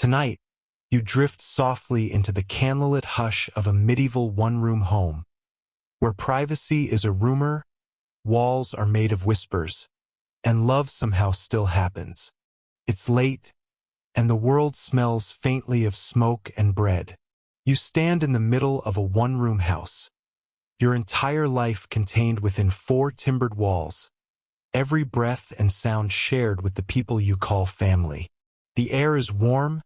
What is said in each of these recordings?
Tonight, you drift softly into the candlelit hush of a medieval one-room home, where privacy is a rumor, walls are made of whispers, and love somehow still happens. It's late, and the world smells faintly of smoke and bread. You stand in the middle of a one-room house, your entire life contained within 4 timbered walls, every breath and sound shared with the people you call family. The air is warm,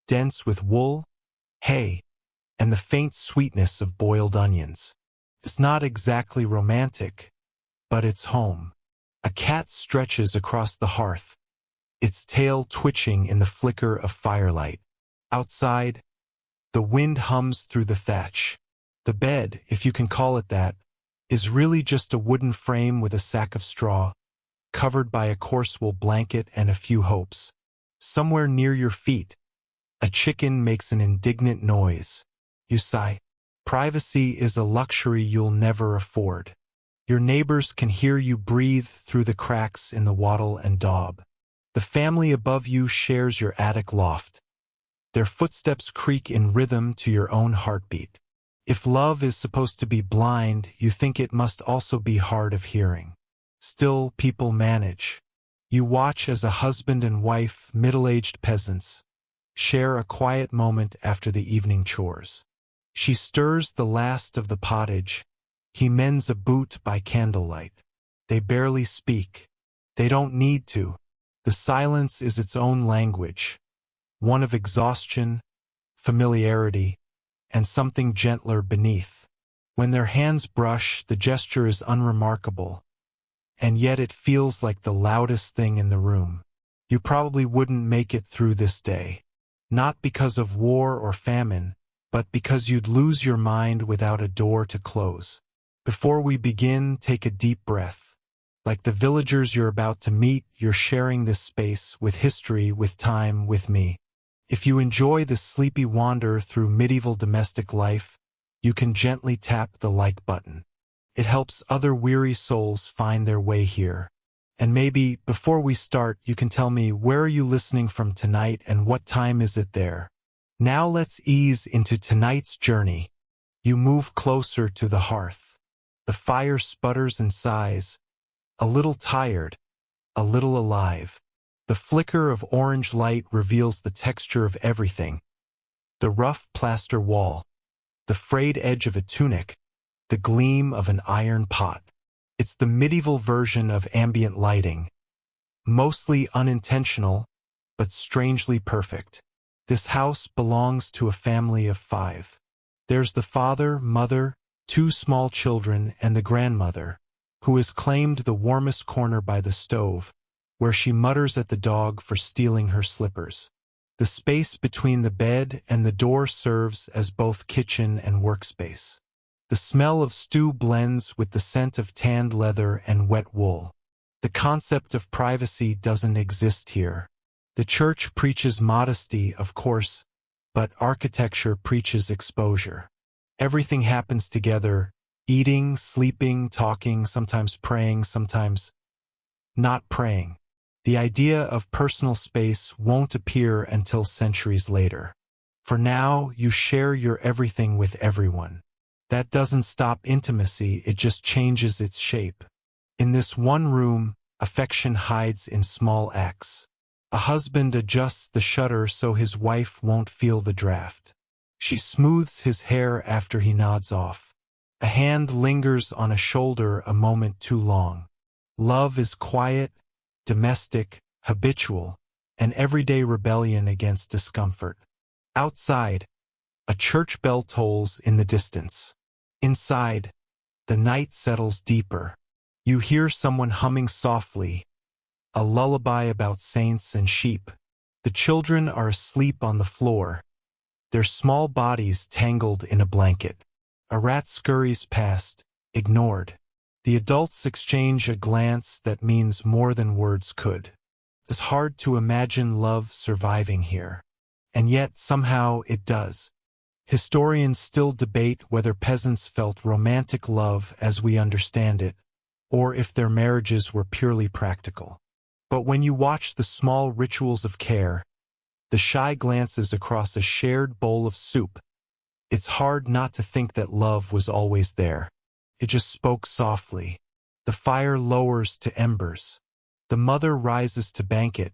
dense with wool, hay, and the faint sweetness of boiled onions. It's not exactly romantic, but it's home. A cat stretches across the hearth, its tail twitching in the flicker of firelight. Outside, the wind hums through the thatch. The bed, if you can call it that, is really just a wooden frame with a sack of straw, covered by a coarse wool blanket and a few hopes. Somewhere near your feet, a chicken makes an indignant noise. You sigh. Privacy is a luxury you'll never afford. Your neighbors can hear you breathe through the cracks in the wattle and daub. The family above you shares your attic loft. Their footsteps creak in rhythm to your own heartbeat. If love is supposed to be blind, you think it must also be hard of hearing. Still, people manage. You watch as a husband and wife, middle-aged peasants, share a quiet moment after the evening chores. She stirs the last of the pottage. He mends a boot by candlelight. They barely speak. They don't need to. The silence is its own language, one of exhaustion, familiarity, and something gentler beneath. When their hands brush, the gesture is unremarkable, and yet it feels like the loudest thing in the room. You probably wouldn't make it through this day, not because of war or famine, but because you'd lose your mind without a door to close. Before we begin, take a deep breath. Like the villagers you're about to meet, you're sharing this space with history, with time, with me. If you enjoy this sleepy wander through medieval domestic life, you can gently tap the like button. It helps other weary souls find their way here. And maybe, before we start, you can tell me, where are you listening from tonight and what time is it there? Now let's ease into tonight's journey. You move closer to the hearth. The fire sputters and sighs, a little tired, a little alive. The flicker of orange light reveals the texture of everything. The rough plaster wall, the frayed edge of a tunic, the gleam of an iron pot. It's the medieval version of ambient lighting, mostly unintentional, but strangely perfect. This house belongs to a family of 5. There's the father, mother, 2 small children, and the grandmother, who has claimed the warmest corner by the stove, where she mutters at the dog for stealing her slippers. The space between the bed and the door serves as both kitchen and workspace. The smell of stew blends with the scent of tanned leather and wet wool. The concept of privacy doesn't exist here. The church preaches modesty, of course, but architecture preaches exposure. Everything happens together, eating, sleeping, talking, sometimes praying, sometimes not praying. The idea of personal space won't appear until centuries later. For now, you share your everything with everyone. That doesn't stop intimacy, it just changes its shape. In this one room, affection hides in small acts. A husband adjusts the shutter so his wife won't feel the draft. She smooths his hair after he nods off. A hand lingers on a shoulder a moment too long. Love is quiet, domestic, habitual, an everyday rebellion against discomfort. Outside, a church bell tolls in the distance. Inside, the night settles deeper. You hear someone humming softly, a lullaby about saints and sheep. The children are asleep on the floor, their small bodies tangled in a blanket. A rat scurries past, ignored. The adults exchange a glance that means more than words could. It's hard to imagine love surviving here. And yet, somehow, it does. Historians still debate whether peasants felt romantic love as we understand it, or if their marriages were purely practical. But when you watch the small rituals of care, the shy glances across a shared bowl of soup. It's hard not to think that love was always there. It just spoke softly. The fire lowers to embers. The mother rises to bank it,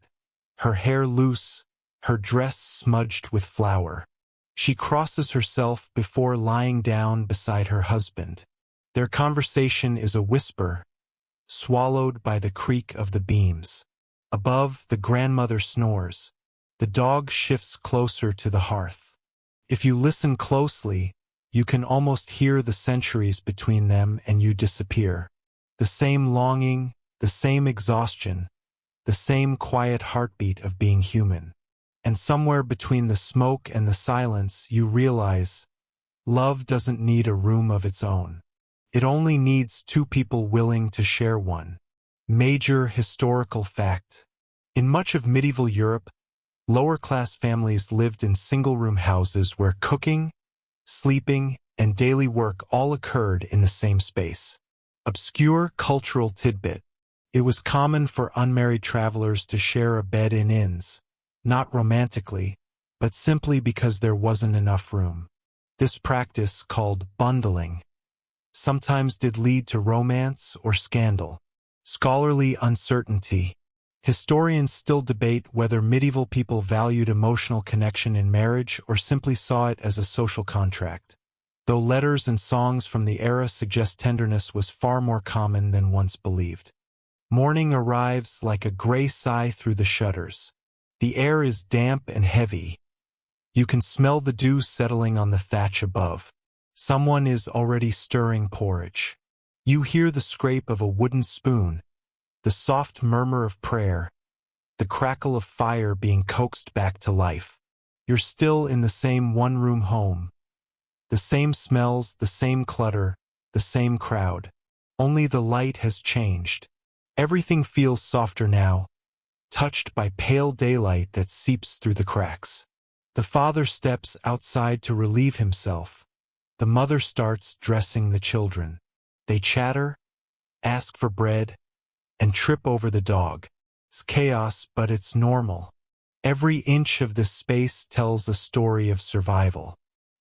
her hair loose, her dress smudged with flour. She crosses herself before lying down beside her husband. Their conversation is a whisper, swallowed by the creak of the beams. Above, the grandmother snores. The dog shifts closer to the hearth. If you listen closely, you can almost hear the centuries between them and you disappear. The same longing, the same exhaustion, the same quiet heartbeat of being human. And somewhere between the smoke and the silence, you realize, love doesn't need a room of its own. It only needs two people willing to share one. Major historical fact. In much of medieval Europe, lower-class families lived in single-room houses where cooking, sleeping, and daily work all occurred in the same space. Obscure cultural tidbit. It was common for unmarried travelers to share a bed in inns, not romantically, but simply because there wasn't enough room. This practice, called bundling, sometimes did lead to romance or scandal. Scholarly uncertainty. Historians still debate whether medieval people valued emotional connection in marriage or simply saw it as a social contract, though letters and songs from the era suggest tenderness was far more common than once believed. Morning arrives like a gray sigh through the shutters. The air is damp and heavy. You can smell the dew settling on the thatch above. Someone is already stirring porridge. You hear the scrape of a wooden spoon, the soft murmur of prayer, the crackle of fire being coaxed back to life. You're still in the same one-room home. The same smells, the same clutter, the same crowd. Only the light has changed. Everything feels softer now, touched by pale daylight that seeps through the cracks. The father steps outside to relieve himself. The mother starts dressing the children. They chatter, ask for bread, and trip over the dog. It's chaos, but it's normal. Every inch of this space tells a story of survival.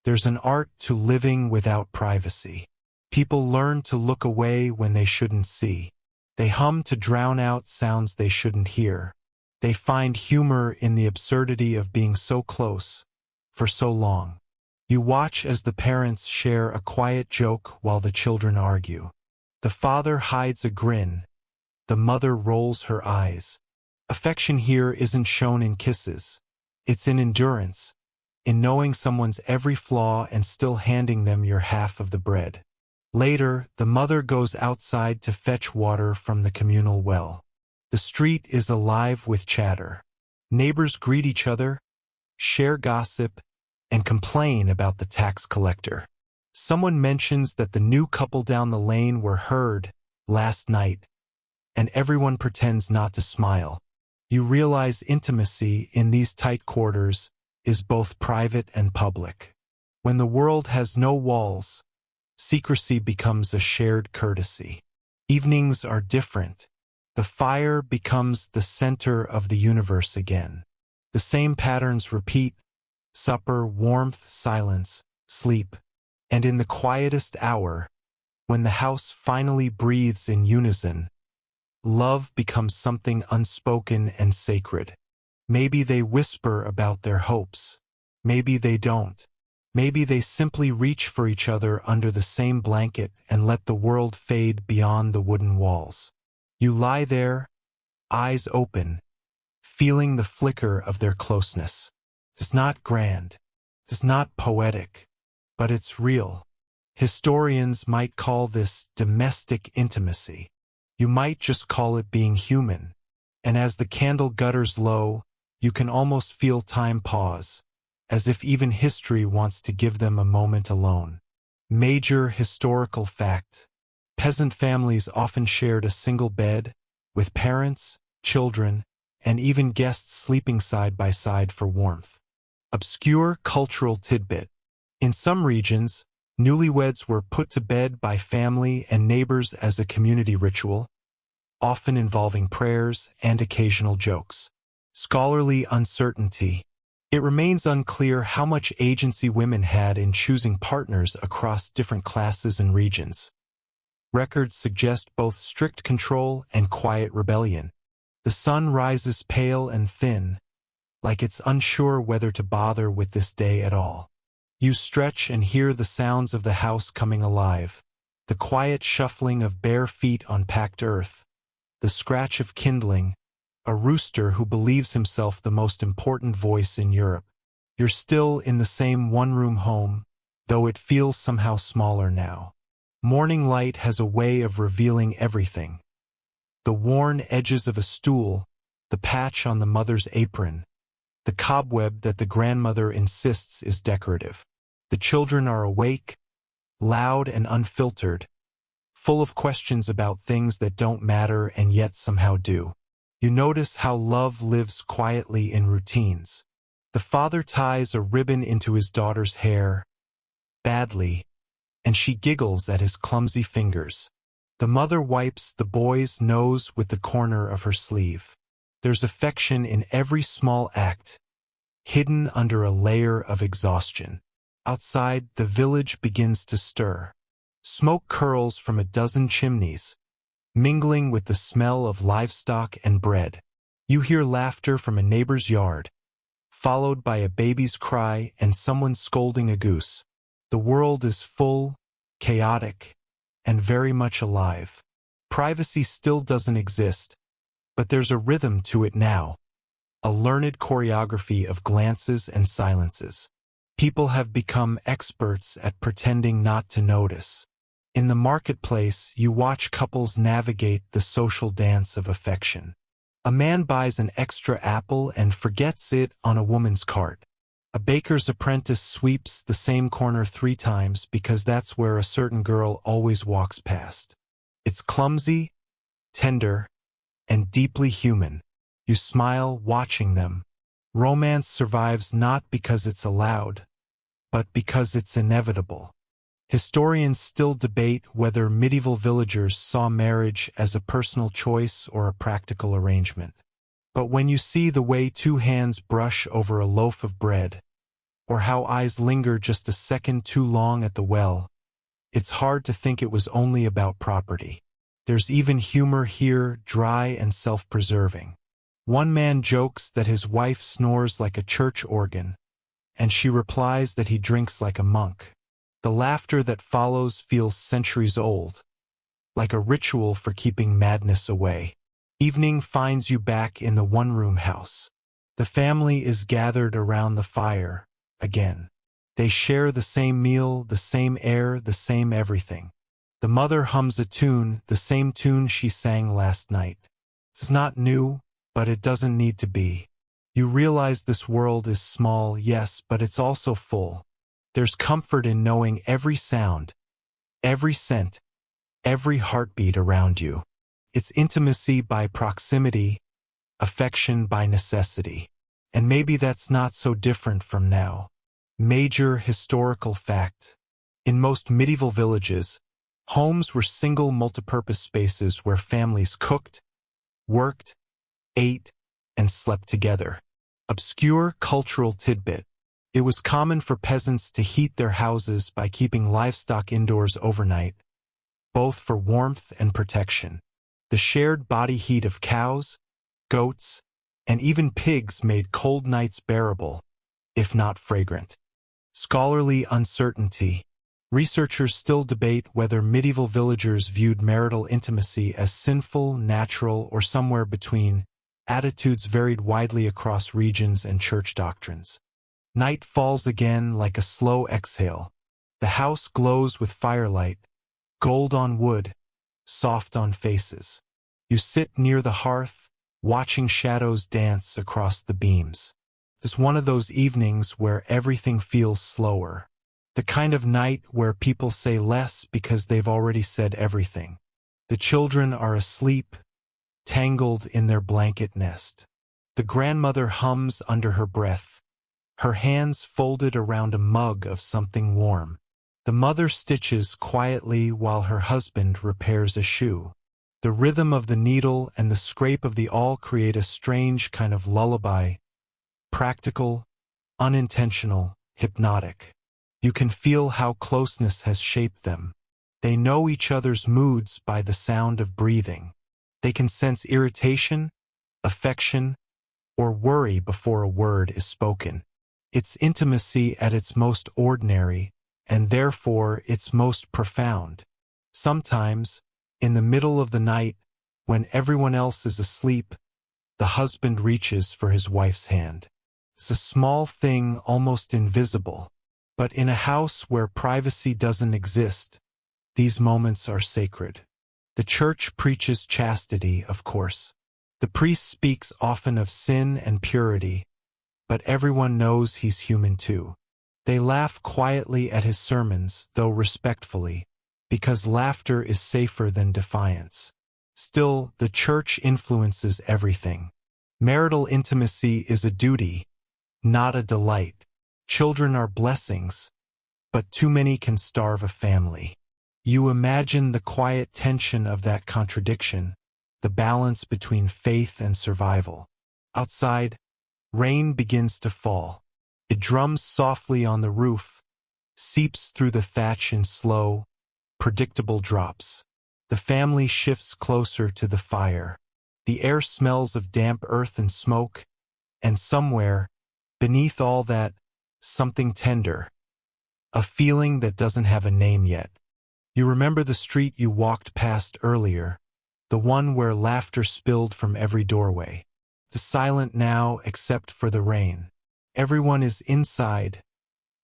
There's an art to living without privacy. People learn to look away when they shouldn't see. They hum to drown out sounds they shouldn't hear. They find humor in the absurdity of being so close, for so long. You watch as the parents share a quiet joke while the children argue. The father hides a grin. The mother rolls her eyes. Affection here isn't shown in kisses. It's in endurance, in knowing someone's every flaw and still handing them your half of the bread. Later, the mother goes outside to fetch water from the communal well. The street is alive with chatter. Neighbors greet each other, share gossip, and complain about the tax collector. Someone mentions that the new couple down the lane were heard last night, and everyone pretends not to smile. You realize intimacy in these tight quarters is both private and public. When the world has no walls, secrecy becomes a shared courtesy. Evenings are different. The fire becomes the center of the universe again. The same patterns repeat: supper, warmth, silence, sleep. And in the quietest hour, when the house finally breathes in unison, love becomes something unspoken and sacred. Maybe they whisper about their hopes. Maybe they don't. Maybe they simply reach for each other under the same blanket and let the world fade beyond the wooden walls. You lie there, eyes open, feeling the flicker of their closeness. It's not grand. It's not poetic. But it's real. Historians might call this domestic intimacy. You might just call it being human. And as the candle gutters low, you can almost feel time pause, as if even history wants to give them a moment alone. Major historical fact. Peasant families often shared a single bed, with parents, children, and even guests sleeping side by side for warmth. Obscure cultural tidbit. In some regions, newlyweds were put to bed by family and neighbors as a community ritual, often involving prayers and occasional jokes. Scholarly uncertainty. It remains unclear how much agency women had in choosing partners across different classes and regions. Records suggest both strict control and quiet rebellion. The sun rises pale and thin, like it's unsure whether to bother with this day at all. You stretch and hear the sounds of the house coming alive, the quiet shuffling of bare feet on packed earth, the scratch of kindling, a rooster who believes himself the most important voice in Europe. You're still in the same one-room home, though it feels somehow smaller now. Morning light has a way of revealing everything. The worn edges of a stool, the patch on the mother's apron, the cobweb that the grandmother insists is decorative. The children are awake, loud and unfiltered, full of questions about things that don't matter and yet somehow do. You notice how love lives quietly in routines. The father ties a ribbon into his daughter's hair, badly, and she giggles at his clumsy fingers. The mother wipes the boy's nose with the corner of her sleeve. There's affection in every small act, hidden under a layer of exhaustion. Outside, the village begins to stir. Smoke curls from a dozen chimneys, mingling with the smell of livestock and bread. You hear laughter from a neighbor's yard, followed by a baby's cry and someone scolding a goose. The world is full, chaotic, and very much alive. Privacy still doesn't exist, but there's a rhythm to it now, a learned choreography of glances and silences. People have become experts at pretending not to notice. In the marketplace, you watch couples navigate the social dance of affection. A man buys an extra apple and forgets it on a woman's cart. A baker's apprentice sweeps the same corner 3 times because that's where a certain girl always walks past. It's clumsy, tender, and deeply human. You smile watching them. Romance survives not because it's allowed, but because it's inevitable. Historians still debate whether medieval villagers saw marriage as a personal choice or a practical arrangement. But when you see the way 2 hands brush over a loaf of bread, or how eyes linger just a second too long at the well, it's hard to think it was only about property. There's even humor here, dry and self-preserving. One man jokes that his wife snores like a church organ, and she replies that he drinks like a monk. The laughter that follows feels centuries old, like a ritual for keeping madness away. Evening finds you back in the one-room house. The family is gathered around the fire, again. They share the same meal, the same air, the same everything. The mother hums a tune, the same tune she sang last night. It's not new, but it doesn't need to be. You realize this world is small, yes, but it's also full. There's comfort in knowing every sound, every scent, every heartbeat around you. It's intimacy by proximity, affection by necessity. And maybe that's not so different from now. Major historical fact. In most medieval villages, homes were single multipurpose spaces where families cooked, worked, ate, and slept together. Obscure cultural tidbit. It was common for peasants to heat their houses by keeping livestock indoors overnight, both for warmth and protection. The shared body heat of cows, goats, and even pigs made cold nights bearable, if not fragrant. Scholarly uncertainty. Researchers still debate whether medieval villagers viewed marital intimacy as sinful, natural, or somewhere between. Attitudes varied widely across regions and church doctrines. Night falls again like a slow exhale. The house glows with firelight, gold on wood, soft on faces. You sit near the hearth, watching shadows dance across the beams. It's one of those evenings where everything feels slower. The kind of night where people say less because they've already said everything. The children are asleep, tangled in their blanket nest. The grandmother hums under her breath, her hands folded around a mug of something warm. The mother stitches quietly while her husband repairs a shoe. The rhythm of the needle and the scrape of the awl create a strange kind of lullaby, practical, unintentional, hypnotic. You can feel how closeness has shaped them. They know each other's moods by the sound of breathing. They can sense irritation, affection, or worry before a word is spoken. It's intimacy at its most ordinary, and therefore its most profound. Sometimes, in the middle of the night, when everyone else is asleep, the husband reaches for his wife's hand. It's a small thing, almost invisible, but in a house where privacy doesn't exist, these moments are sacred. The church preaches chastity, of course. The priest speaks often of sin and purity, but everyone knows he's human too. They laugh quietly at his sermons, though respectfully, because laughter is safer than defiance. Still, the church influences everything. Marital intimacy is a duty, not a delight. Children are blessings, but too many can starve a family. You imagine the quiet tension of that contradiction, the balance between faith and survival. Outside, rain begins to fall. It drums softly on the roof, seeps through the thatch in slow, predictable drops. The family shifts closer to the fire. The air smells of damp earth and smoke, and somewhere, beneath all that, something tender. A feeling that doesn't have a name yet. You remember the street you walked past earlier, the one where laughter spilled from every doorway. It's silent now except for the rain. Everyone is inside,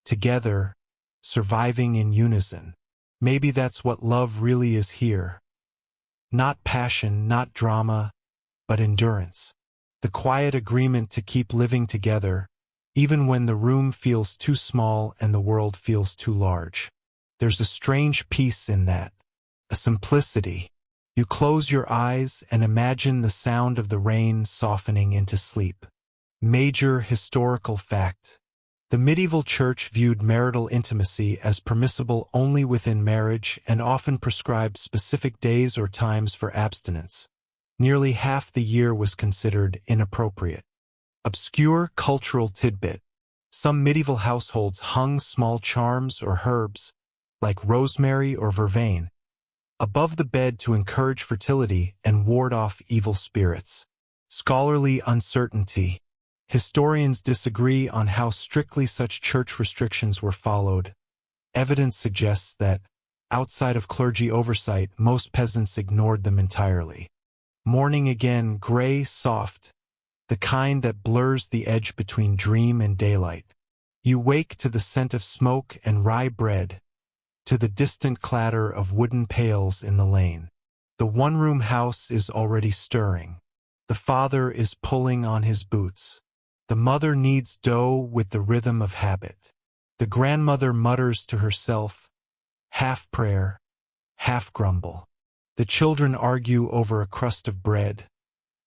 together, surviving in unison. Maybe that's what love really is here. Not passion, not drama, but endurance. The quiet agreement to keep living together, even when the room feels too small and the world feels too large. There's a strange peace in that, a simplicity. You close your eyes and imagine the sound of the rain softening into sleep. Major historical fact. The medieval church viewed marital intimacy as permissible only within marriage and often prescribed specific days or times for abstinence. Nearly half the year was considered inappropriate. Obscure cultural tidbit. Some medieval households hung small charms or herbs, like rosemary or vervain, above the bed to encourage fertility and ward off evil spirits. Scholarly uncertainty. Historians disagree on how strictly such church restrictions were followed. Evidence suggests that, outside of clergy oversight, most peasants ignored them entirely. Morning again, gray, soft, the kind that blurs the edge between dream and daylight. You wake to the scent of smoke and rye bread, to the distant clatter of wooden pails in the lane. The one-room house is already stirring. The father is pulling on his boots. The mother kneads dough with the rhythm of habit. The grandmother mutters to herself, half prayer, half grumble. The children argue over a crust of bread,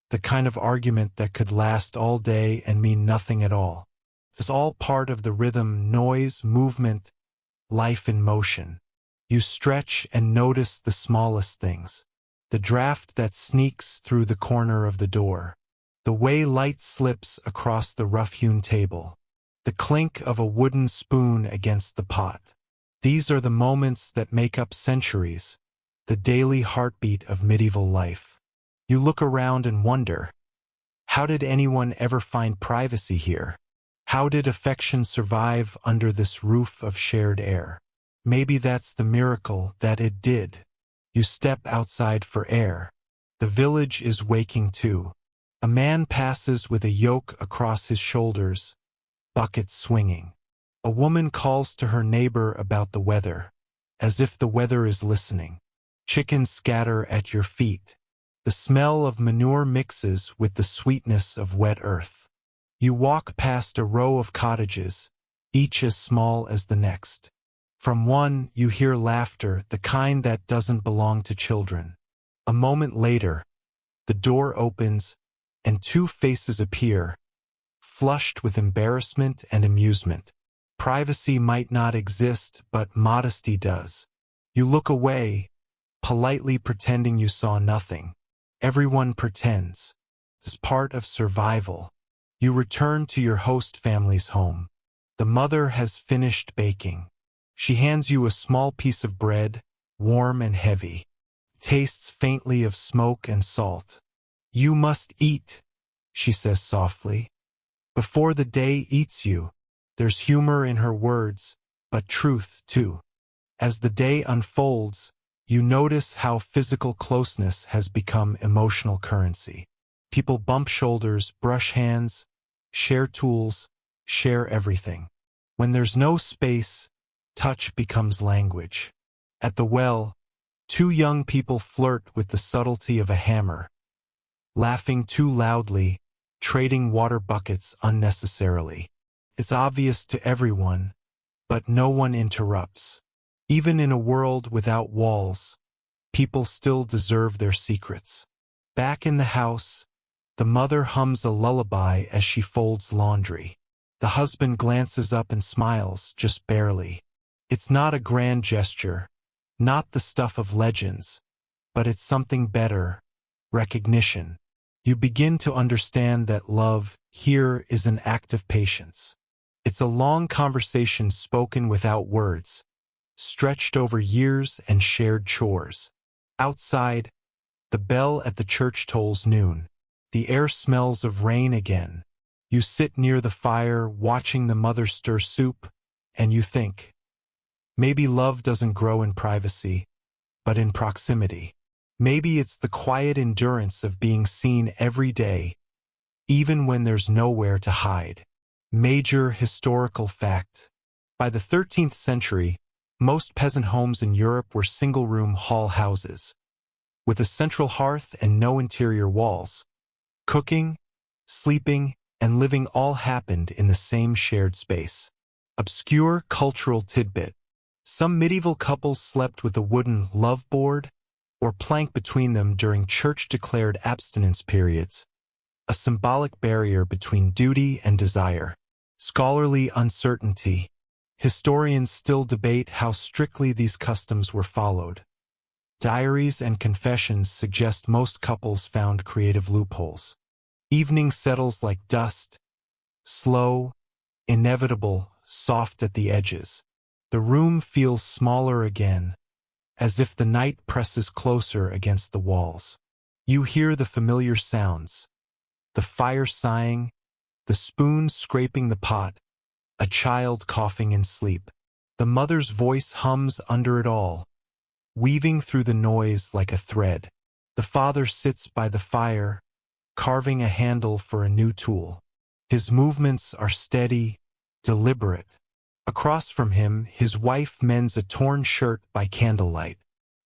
the kind of argument that could last all day and mean nothing at all. It's all part of the rhythm, noise, movement, life in motion. You stretch and notice the smallest things. The draft that sneaks through the corner of the door. The way light slips across the rough-hewn table. The clink of a wooden spoon against the pot. These are the moments that make up centuries, the daily heartbeat of medieval life. You look around and wonder, how did anyone ever find privacy here? How did affection survive under this roof of shared air? Maybe that's the miracle, that it did. You step outside for air. The village is waking too. A man passes with a yoke across his shoulders, bucket swinging. A woman calls to her neighbor about the weather, as if the weather is listening. Chickens scatter at your feet. The smell of manure mixes with the sweetness of wet earth. You walk past a row of cottages, each as small as the next. From one, you hear laughter, the kind that doesn't belong to children. A moment later, the door opens, and two faces appear, flushed with embarrassment and amusement. Privacy might not exist, but modesty does. You look away, politely pretending you saw nothing. Everyone pretends. It's part of survival. You return to your host family's home. The mother has finished baking. She hands you a small piece of bread, warm and heavy. Tastes faintly of smoke and salt. "You must eat," she says softly, "before the day eats you." There's humor in her words, but truth too. As the day unfolds, you notice how physical closeness has become emotional currency. People bump shoulders, brush hands, share tools, share everything. When there's no space, touch becomes language. At the well, two young people flirt with the subtlety of a hammer, laughing too loudly, trading water buckets unnecessarily. It's obvious to everyone, but no one interrupts. Even in a world without walls, people still deserve their secrets. Back in the house, the mother hums a lullaby as she folds laundry. The husband glances up and smiles, just barely. It's not a grand gesture, not the stuff of legends, but it's something better: recognition. You begin to understand that love here is an act of patience. It's a long conversation spoken without words, stretched over years and shared chores. Outside, the bell at the church tolls noon. The air smells of rain again. You sit near the fire, watching the mother stir soup, and you think, maybe love doesn't grow in privacy, but in proximity. Maybe it's the quiet endurance of being seen every day, even when there's nowhere to hide. Major historical fact: by the 13th century, most peasant homes in Europe were single-room hall houses, with a central hearth and no interior walls. Cooking, sleeping, and living all happened in the same shared space. Obscure cultural tidbit: some medieval couples slept with a wooden love board or plank between them during church-declared abstinence periods, a symbolic barrier between duty and desire. Scholarly uncertainty: historians still debate how strictly these customs were followed. Diaries and confessions suggest most couples found creative loopholes. Evening settles like dust, slow, inevitable, soft at the edges. The room feels smaller again, as if the night presses closer against the walls. You hear the familiar sounds: the fire sighing, the spoon scraping the pot, a child coughing in sleep. The mother's voice hums under it all, weaving through the noise like a thread. The father sits by the fire, carving a handle for a new tool. His movements are steady, deliberate. Across from him, his wife mends a torn shirt by candlelight.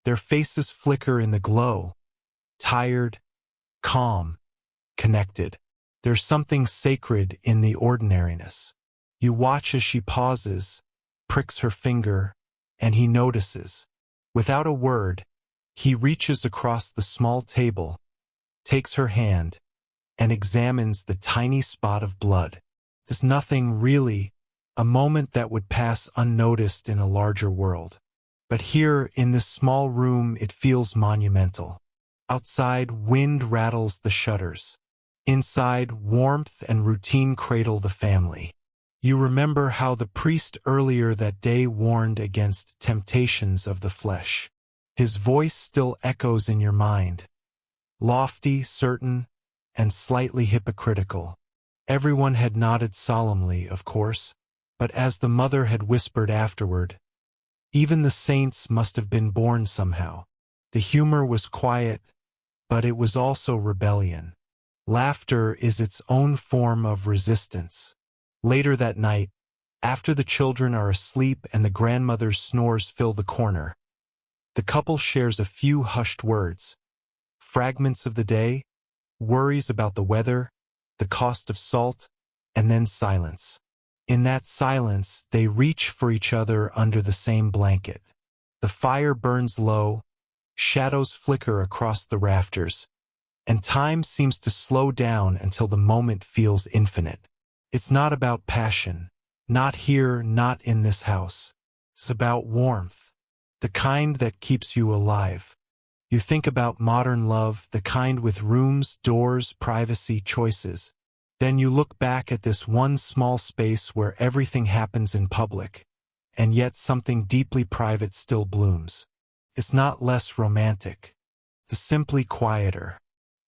Their faces flicker in the glow, tired, calm, connected. There's something sacred in the ordinariness. You watch as she pauses, pricks her finger, and he notices. Without a word, he reaches across the small table, takes her hand, and examines the tiny spot of blood. There's nothing really, a moment that would pass unnoticed in a larger world. But here, in this small room, it feels monumental. Outside, wind rattles the shutters. Inside, warmth and routine cradle the family. You remember how the priest earlier that day warned against temptations of the flesh. His voice still echoes in your mind, lofty, certain, and slightly hypocritical. Everyone had nodded solemnly, of course, but as the mother had whispered afterward, even the saints must have been born somehow. The humor was quiet, but it was also rebellion. Laughter is its own form of resistance. Later that night, after the children are asleep and the grandmother's snores fill the corner, the couple shares a few hushed words, fragments of the day, worries about the weather, the cost of salt, and then silence. In that silence, they reach for each other under the same blanket. The fire burns low, shadows flicker across the rafters, and time seems to slow down until the moment feels infinite. It's not about passion, not here, not in this house. It's about warmth, the kind that keeps you alive. You think about modern love, the kind with rooms, doors, privacy, choices. Then you look back at this one small space where everything happens in public, and yet something deeply private still blooms. It's not less romantic, it's simply quieter.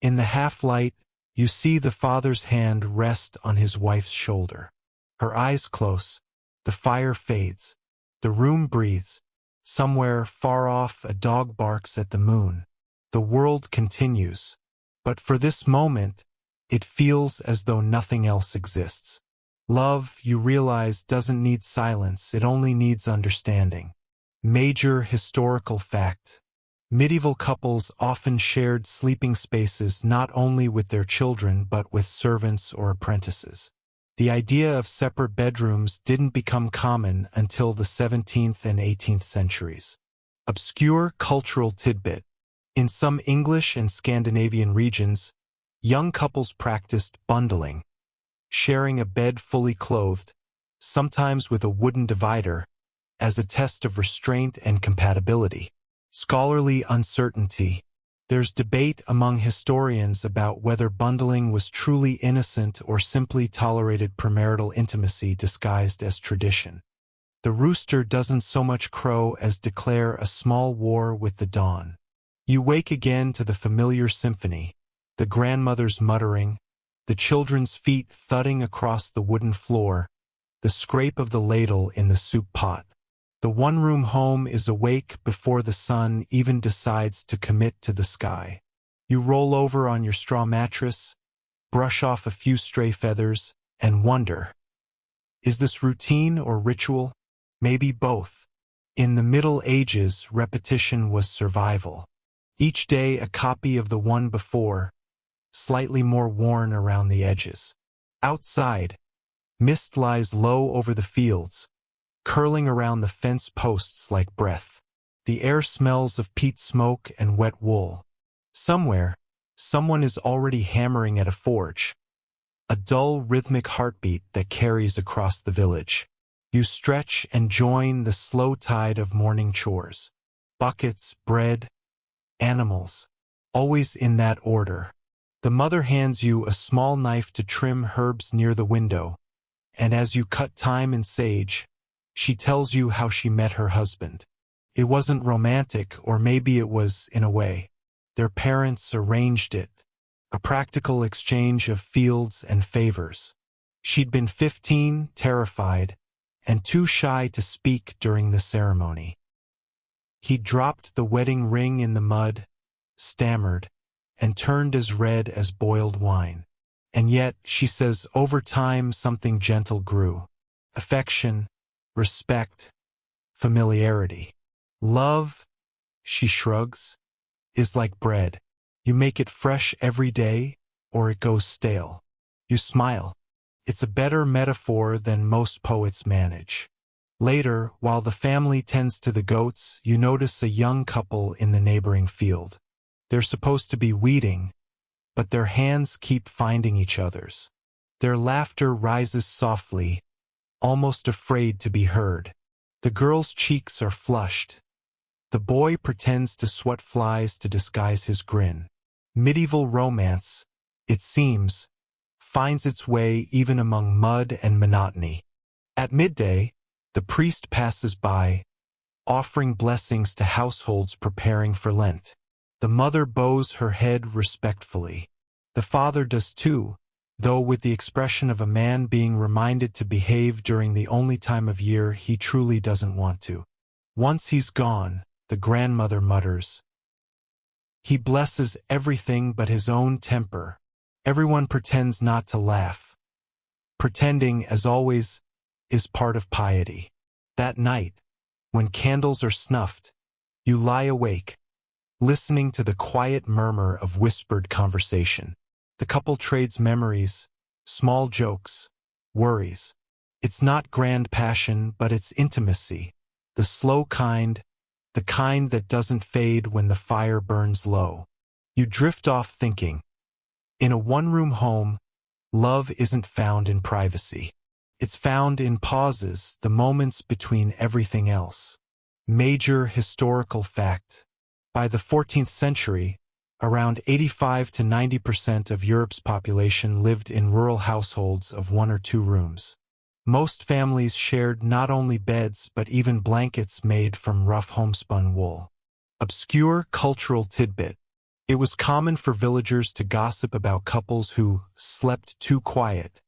In the half-light, you see the father's hand rest on his wife's shoulder. Her eyes close, the fire fades, the room breathes. Somewhere far off a dog barks at the moon. The world continues. But for this moment, it feels as though nothing else exists. Love, you realize, doesn't need silence, it only needs understanding. Major historical fact. Medieval couples often shared sleeping spaces not only with their children but with servants or apprentices. The idea of separate bedrooms didn't become common until the 17th and 18th centuries. Obscure cultural tidbit. In some English and Scandinavian regions, young couples practiced bundling, sharing a bed fully clothed, sometimes with a wooden divider, as a test of restraint and compatibility. Scholarly uncertainty. There's debate among historians about whether bundling was truly innocent or simply tolerated premarital intimacy disguised as tradition. The rooster doesn't so much crow as declare a small war with the dawn. You wake again to the familiar symphony, the grandmother's muttering, the children's feet thudding across the wooden floor, the scrape of the ladle in the soup pot. The one-room home is awake before the sun even decides to commit to the sky. You roll over on your straw mattress, brush off a few stray feathers, and wonder, is this routine or ritual? Maybe both. In the Middle Ages, repetition was survival. Each day a copy of the one before, slightly more worn around the edges. Outside, mist lies low over the fields, curling around the fence posts like breath. The air smells of peat smoke and wet wool. Somewhere, someone is already hammering at a forge, a dull rhythmic heartbeat that carries across the village. You stretch and join the slow tide of morning chores. Buckets, bread, animals, always in that order. The mother hands you a small knife to trim herbs near the window, and as you cut thyme and sage, she tells you how she met her husband. It wasn't romantic, or maybe it was, in a way. Their parents arranged it, a practical exchange of fields and favors. She'd been 15, terrified, and too shy to speak during the ceremony. He dropped the wedding ring in the mud, stammered, and turned as red as boiled wine. And yet, she says, over time something gentle grew. Affection, respect, familiarity. Love, she shrugs, is like bread. You make it fresh every day, or it goes stale. You smile. It's a better metaphor than most poets manage. Later, while the family tends to the goats, you notice a young couple in the neighboring field. They're supposed to be weeding, but their hands keep finding each other's. Their laughter rises softly, almost afraid to be heard. The girl's cheeks are flushed. The boy pretends to swat flies to disguise his grin. Medieval romance, it seems, finds its way even among mud and monotony. At midday, the priest passes by, offering blessings to households preparing for Lent. The mother bows her head respectfully. The father does too, though with the expression of a man being reminded to behave during the only time of year he truly doesn't want to. Once he's gone, the grandmother mutters. He blesses everything but his own temper. Everyone pretends not to laugh. Pretending, as always, is part of piety. That night, when candles are snuffed, you lie awake, listening to the quiet murmur of whispered conversation. The couple trades memories, small jokes, worries. It's not grand passion, but it's intimacy, the slow kind, the kind that doesn't fade when the fire burns low. You drift off thinking, in a one-room home, love isn't found in privacy. It's found in pauses, the moments between everything else. Major historical fact. By the 14th century, Around 85 to 90% of Europe's population lived in rural households of 1 or 2 rooms. Most families shared not only beds but even blankets made from rough homespun wool. Obscure cultural tidbit. It was common for villagers to gossip about couples who slept too quiet.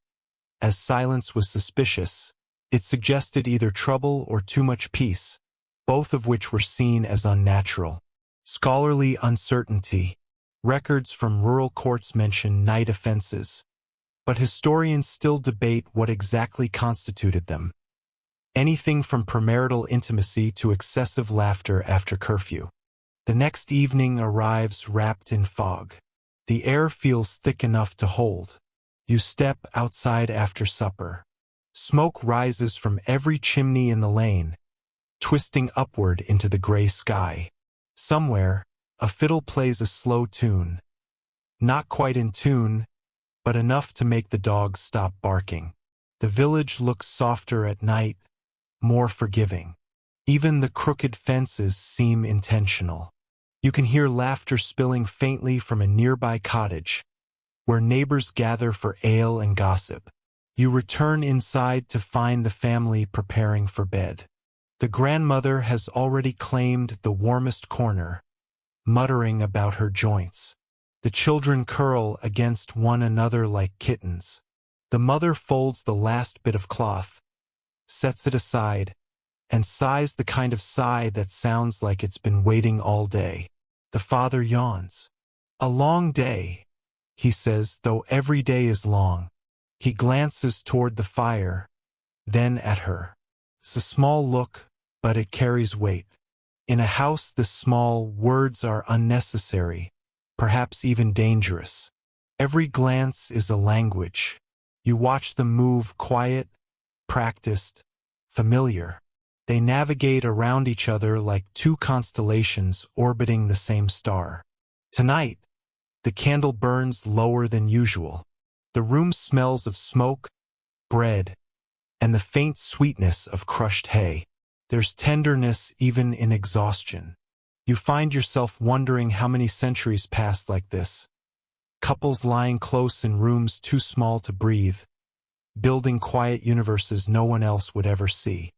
As silence was suspicious, it suggested either trouble or too much peace, both of which were seen as unnatural. Scholarly uncertainty. Records from rural courts mention night offenses, but historians still debate what exactly constituted them. Anything from premarital intimacy to excessive laughter after curfew. The next evening arrives wrapped in fog. The air feels thick enough to hold. You step outside after supper. Smoke rises from every chimney in the lane, twisting upward into the gray sky. Somewhere, a fiddle plays a slow tune. Not quite in tune, but enough to make the dogs stop barking. The village looks softer at night, more forgiving. Even the crooked fences seem intentional. You can hear laughter spilling faintly from a nearby cottage, where neighbors gather for ale and gossip. You return inside to find the family preparing for bed. The grandmother has already claimed the warmest corner, muttering about her joints. The children curl against one another like kittens. The mother folds the last bit of cloth, sets it aside, and sighs the kind of sigh that sounds like it's been waiting all day. The father yawns. "A long day," he says, though every day is long. He glances toward the fire, then at her. It's a small look, but it carries weight. In a house this small, words are unnecessary, perhaps even dangerous. Every glance is a language. You watch them move, quiet, practiced, familiar. They navigate around each other like 2 constellations orbiting the same star. Tonight, the candle burns lower than usual. The room smells of smoke, bread, and the faint sweetness of crushed hay. There's tenderness even in exhaustion. You find yourself wondering how many centuries passed like this. Couples lying close in rooms too small to breathe, building quiet universes no one else would ever see.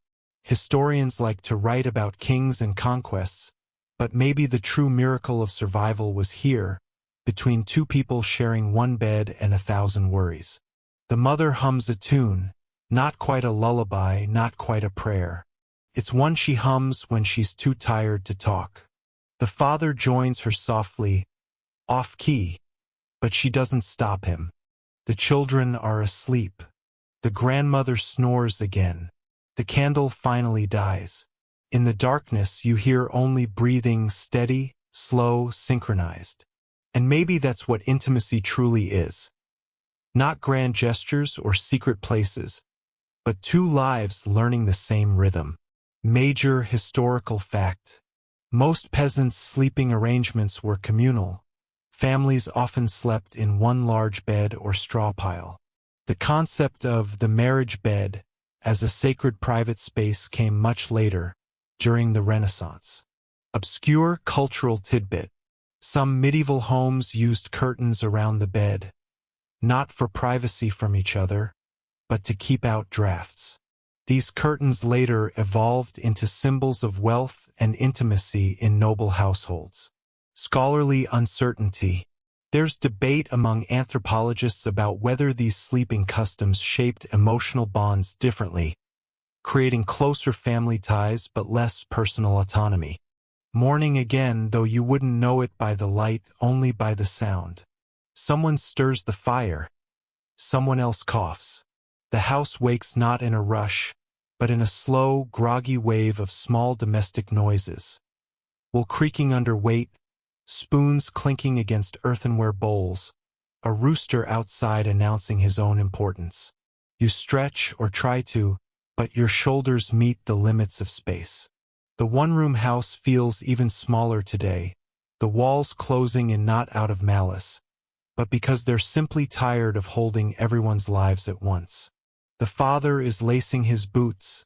Historians like to write about kings and conquests, but maybe the true miracle of survival was here, between 2 people sharing 1 bed and 1,000 worries. The mother hums a tune, not quite a lullaby, not quite a prayer. It's one she hums when she's too tired to talk. The father joins her softly, off-key, but she doesn't stop him. The children are asleep. The grandmother snores again. The candle finally dies. In the darkness, you hear only breathing, steady, slow, synchronized. And maybe that's what intimacy truly is. Not grand gestures or secret places, but 2 lives learning the same rhythm. Major historical fact. Most peasants' sleeping arrangements were communal. Families often slept in 1 large bed or straw pile. The concept of the marriage bed as a sacred private space came much later, during the Renaissance. Obscure cultural tidbit. Some medieval homes used curtains around the bed, not for privacy from each other, but to keep out drafts. These curtains later evolved into symbols of wealth and intimacy in noble households. Scholarly uncertainty. There's debate among anthropologists about whether these sleeping customs shaped emotional bonds differently, creating closer family ties but less personal autonomy. Morning again, though you wouldn't know it by the light, only by the sound. Someone stirs the fire. Someone else coughs. The house wakes not in a rush, but in a slow, groggy wave of small domestic noises. Wool creaking under weight, spoons clinking against earthenware bowls, a rooster outside announcing his own importance. You stretch or try to, but your shoulders meet the limits of space. The one-room house feels even smaller today, the walls closing in not out of malice, but because they're simply tired of holding everyone's lives at once. The father is lacing his boots,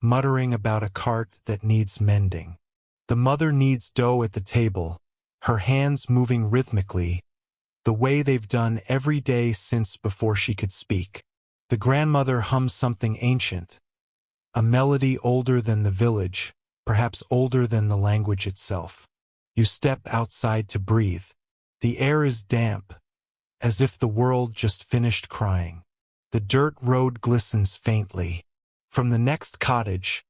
muttering about a cart that needs mending. The mother kneads dough at the table, her hands moving rhythmically, the way they've done every day since before she could speak. The grandmother hums something ancient, a melody older than the village, perhaps older than the language itself. You step outside to breathe. The air is damp, as if the world just finished crying. The dirt road glistens faintly. From the next cottage,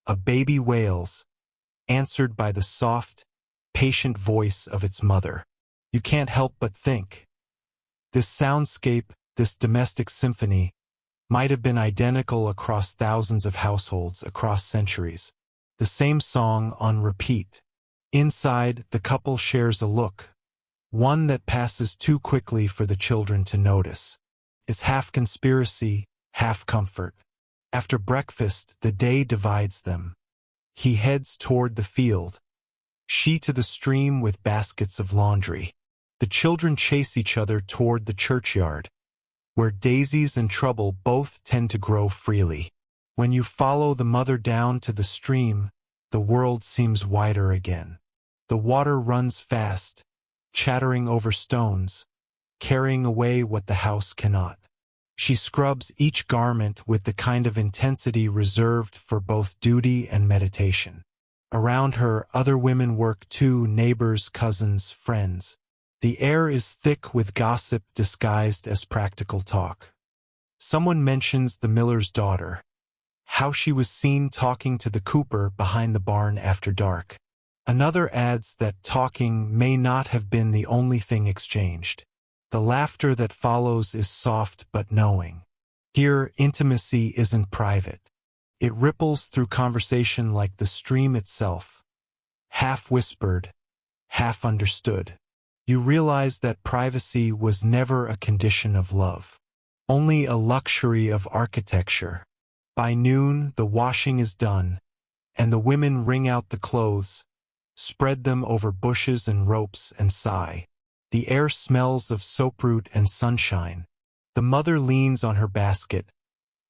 a baby wails, answered by the soft, patient voice of its mother. You can't help but think, this soundscape, this domestic symphony, might have been identical across thousands of households across centuries. The same song on repeat. Inside, the couple shares a look, one that passes too quickly for the children to notice. It's half conspiracy, half comfort. After breakfast, the day divides them. He heads toward the field, she to the stream with baskets of laundry. The children chase each other toward the churchyard, where daisies and trouble both tend to grow freely. When you follow the mother down to the stream, the world seems wider again. The water runs fast, chattering over stones, carrying away what the house cannot. She scrubs each garment with the kind of intensity reserved for both duty and meditation. Around her, other women work too, neighbors, cousins, friends. The air is thick with gossip disguised as practical talk. Someone mentions the miller's daughter, how she was seen talking to the cooper behind the barn after dark. Another adds that talking may not have been the only thing exchanged. The laughter that follows is soft but knowing. Here, intimacy isn't private. It ripples through conversation like the stream itself, half whispered, half understood. You realize that privacy was never a condition of love, only a luxury of architecture. By noon, the washing is done, and the women wring out the clothes, spread them over bushes and ropes, and sigh. The air smells of soaproot and sunshine. The mother leans on her basket,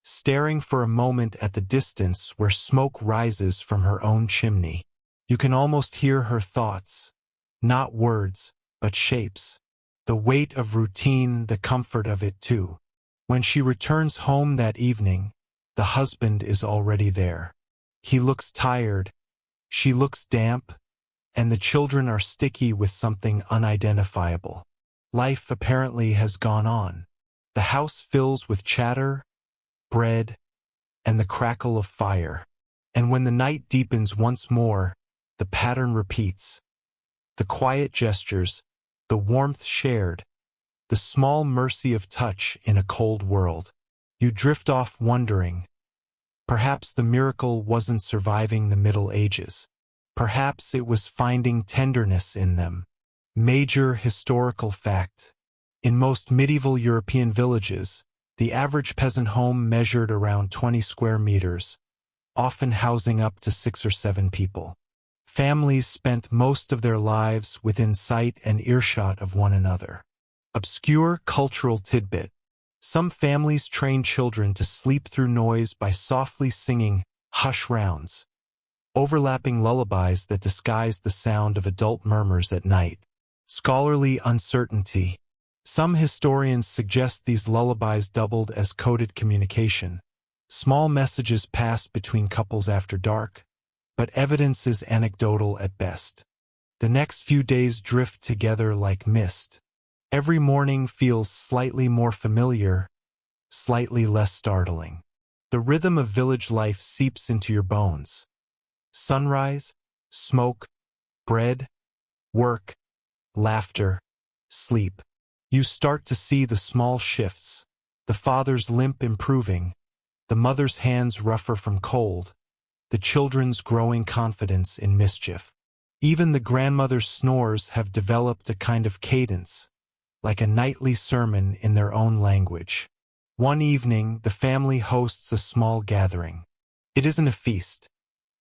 staring for a moment at the distance where smoke rises from her own chimney. You can almost hear her thoughts, not words, but shapes. The weight of routine, the comfort of it too. When she returns home that evening, the husband is already there. He looks tired, she looks damp, and the children are sticky with something unidentifiable. Life apparently has gone on. The house fills with chatter, bread, and the crackle of fire. And when the night deepens once more, the pattern repeats. The quiet gestures, the warmth shared, the small mercy of touch in a cold world. You drift off wondering. Perhaps the miracle wasn't surviving the Middle Ages. Perhaps it was finding tenderness in them. Major historical fact. In most medieval European villages, the average peasant home measured around 20 square meters, often housing up to 6 or 7 people. Families spent most of their lives within sight and earshot of one another. Obscure cultural tidbit. Some families train children to sleep through noise by softly singing hush rounds, overlapping lullabies that disguise the sound of adult murmurs at night. Scholarly uncertainty. Some historians suggest these lullabies doubled as coded communication. Small messages passed between couples after dark, but evidence is anecdotal at best. The next few days drift together like mist. Every morning feels slightly more familiar, slightly less startling. The rhythm of village life seeps into your bones. Sunrise, smoke, bread, work, laughter, sleep. You start to see the small shifts, the father's limp improving, the mother's hands rougher from cold, the children's growing confidence in mischief. Even the grandmother's snores have developed a kind of cadence, like a nightly sermon in their own language. One evening, the family hosts a small gathering. It isn't a feast.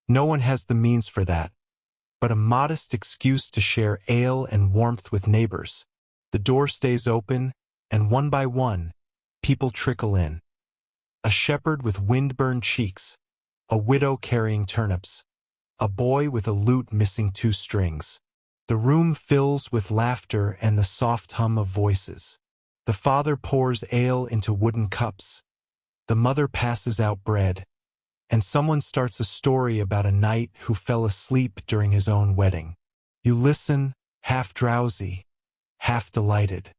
No one has the means for that, but a modest excuse to share ale and warmth with neighbors. The door stays open, and one by one, people trickle in. A shepherd with wind-burned cheeks, a widow carrying turnips, a boy with a lute missing 2 strings. The room fills with laughter and the soft hum of voices. The father pours ale into wooden cups. The mother passes out bread. And someone starts a story about a knight who fell asleep during his own wedding. You listen, half drowsy, half delighted.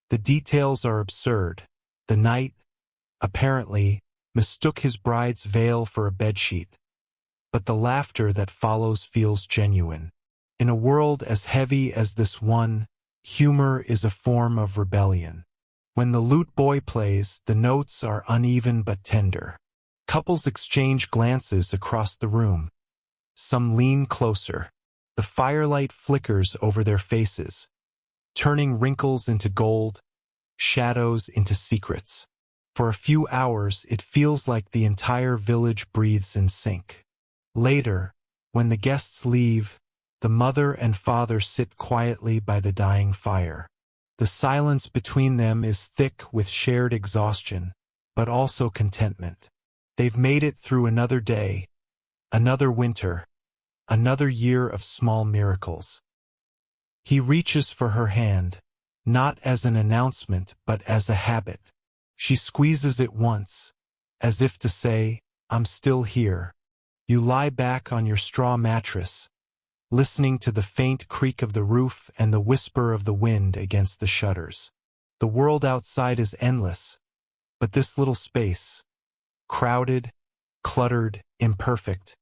The details are absurd. The knight, apparently, mistook his bride's veil for a bedsheet. But the laughter that follows feels genuine. In a world as heavy as this one, humor is a form of rebellion. When the lute boy plays, the notes are uneven but tender. Couples exchange glances across the room. Some lean closer. The firelight flickers over their faces, turning wrinkles into gold, shadows into secrets. For a few hours, it feels like the entire village breathes in sync. Later, when the guests leave, the mother and father sit quietly by the dying fire. The silence between them is thick with shared exhaustion, but also contentment. They've made it through another day, another winter, another year of small miracles. He reaches for her hand, not as an announcement but as a habit. She squeezes it once, as if to say, "I'm still here." You lie back on your straw mattress, listening to the faint creak of the roof and the whisper of the wind against the shutters. The world outside is endless, but this little space, crowded, cluttered, imperfect,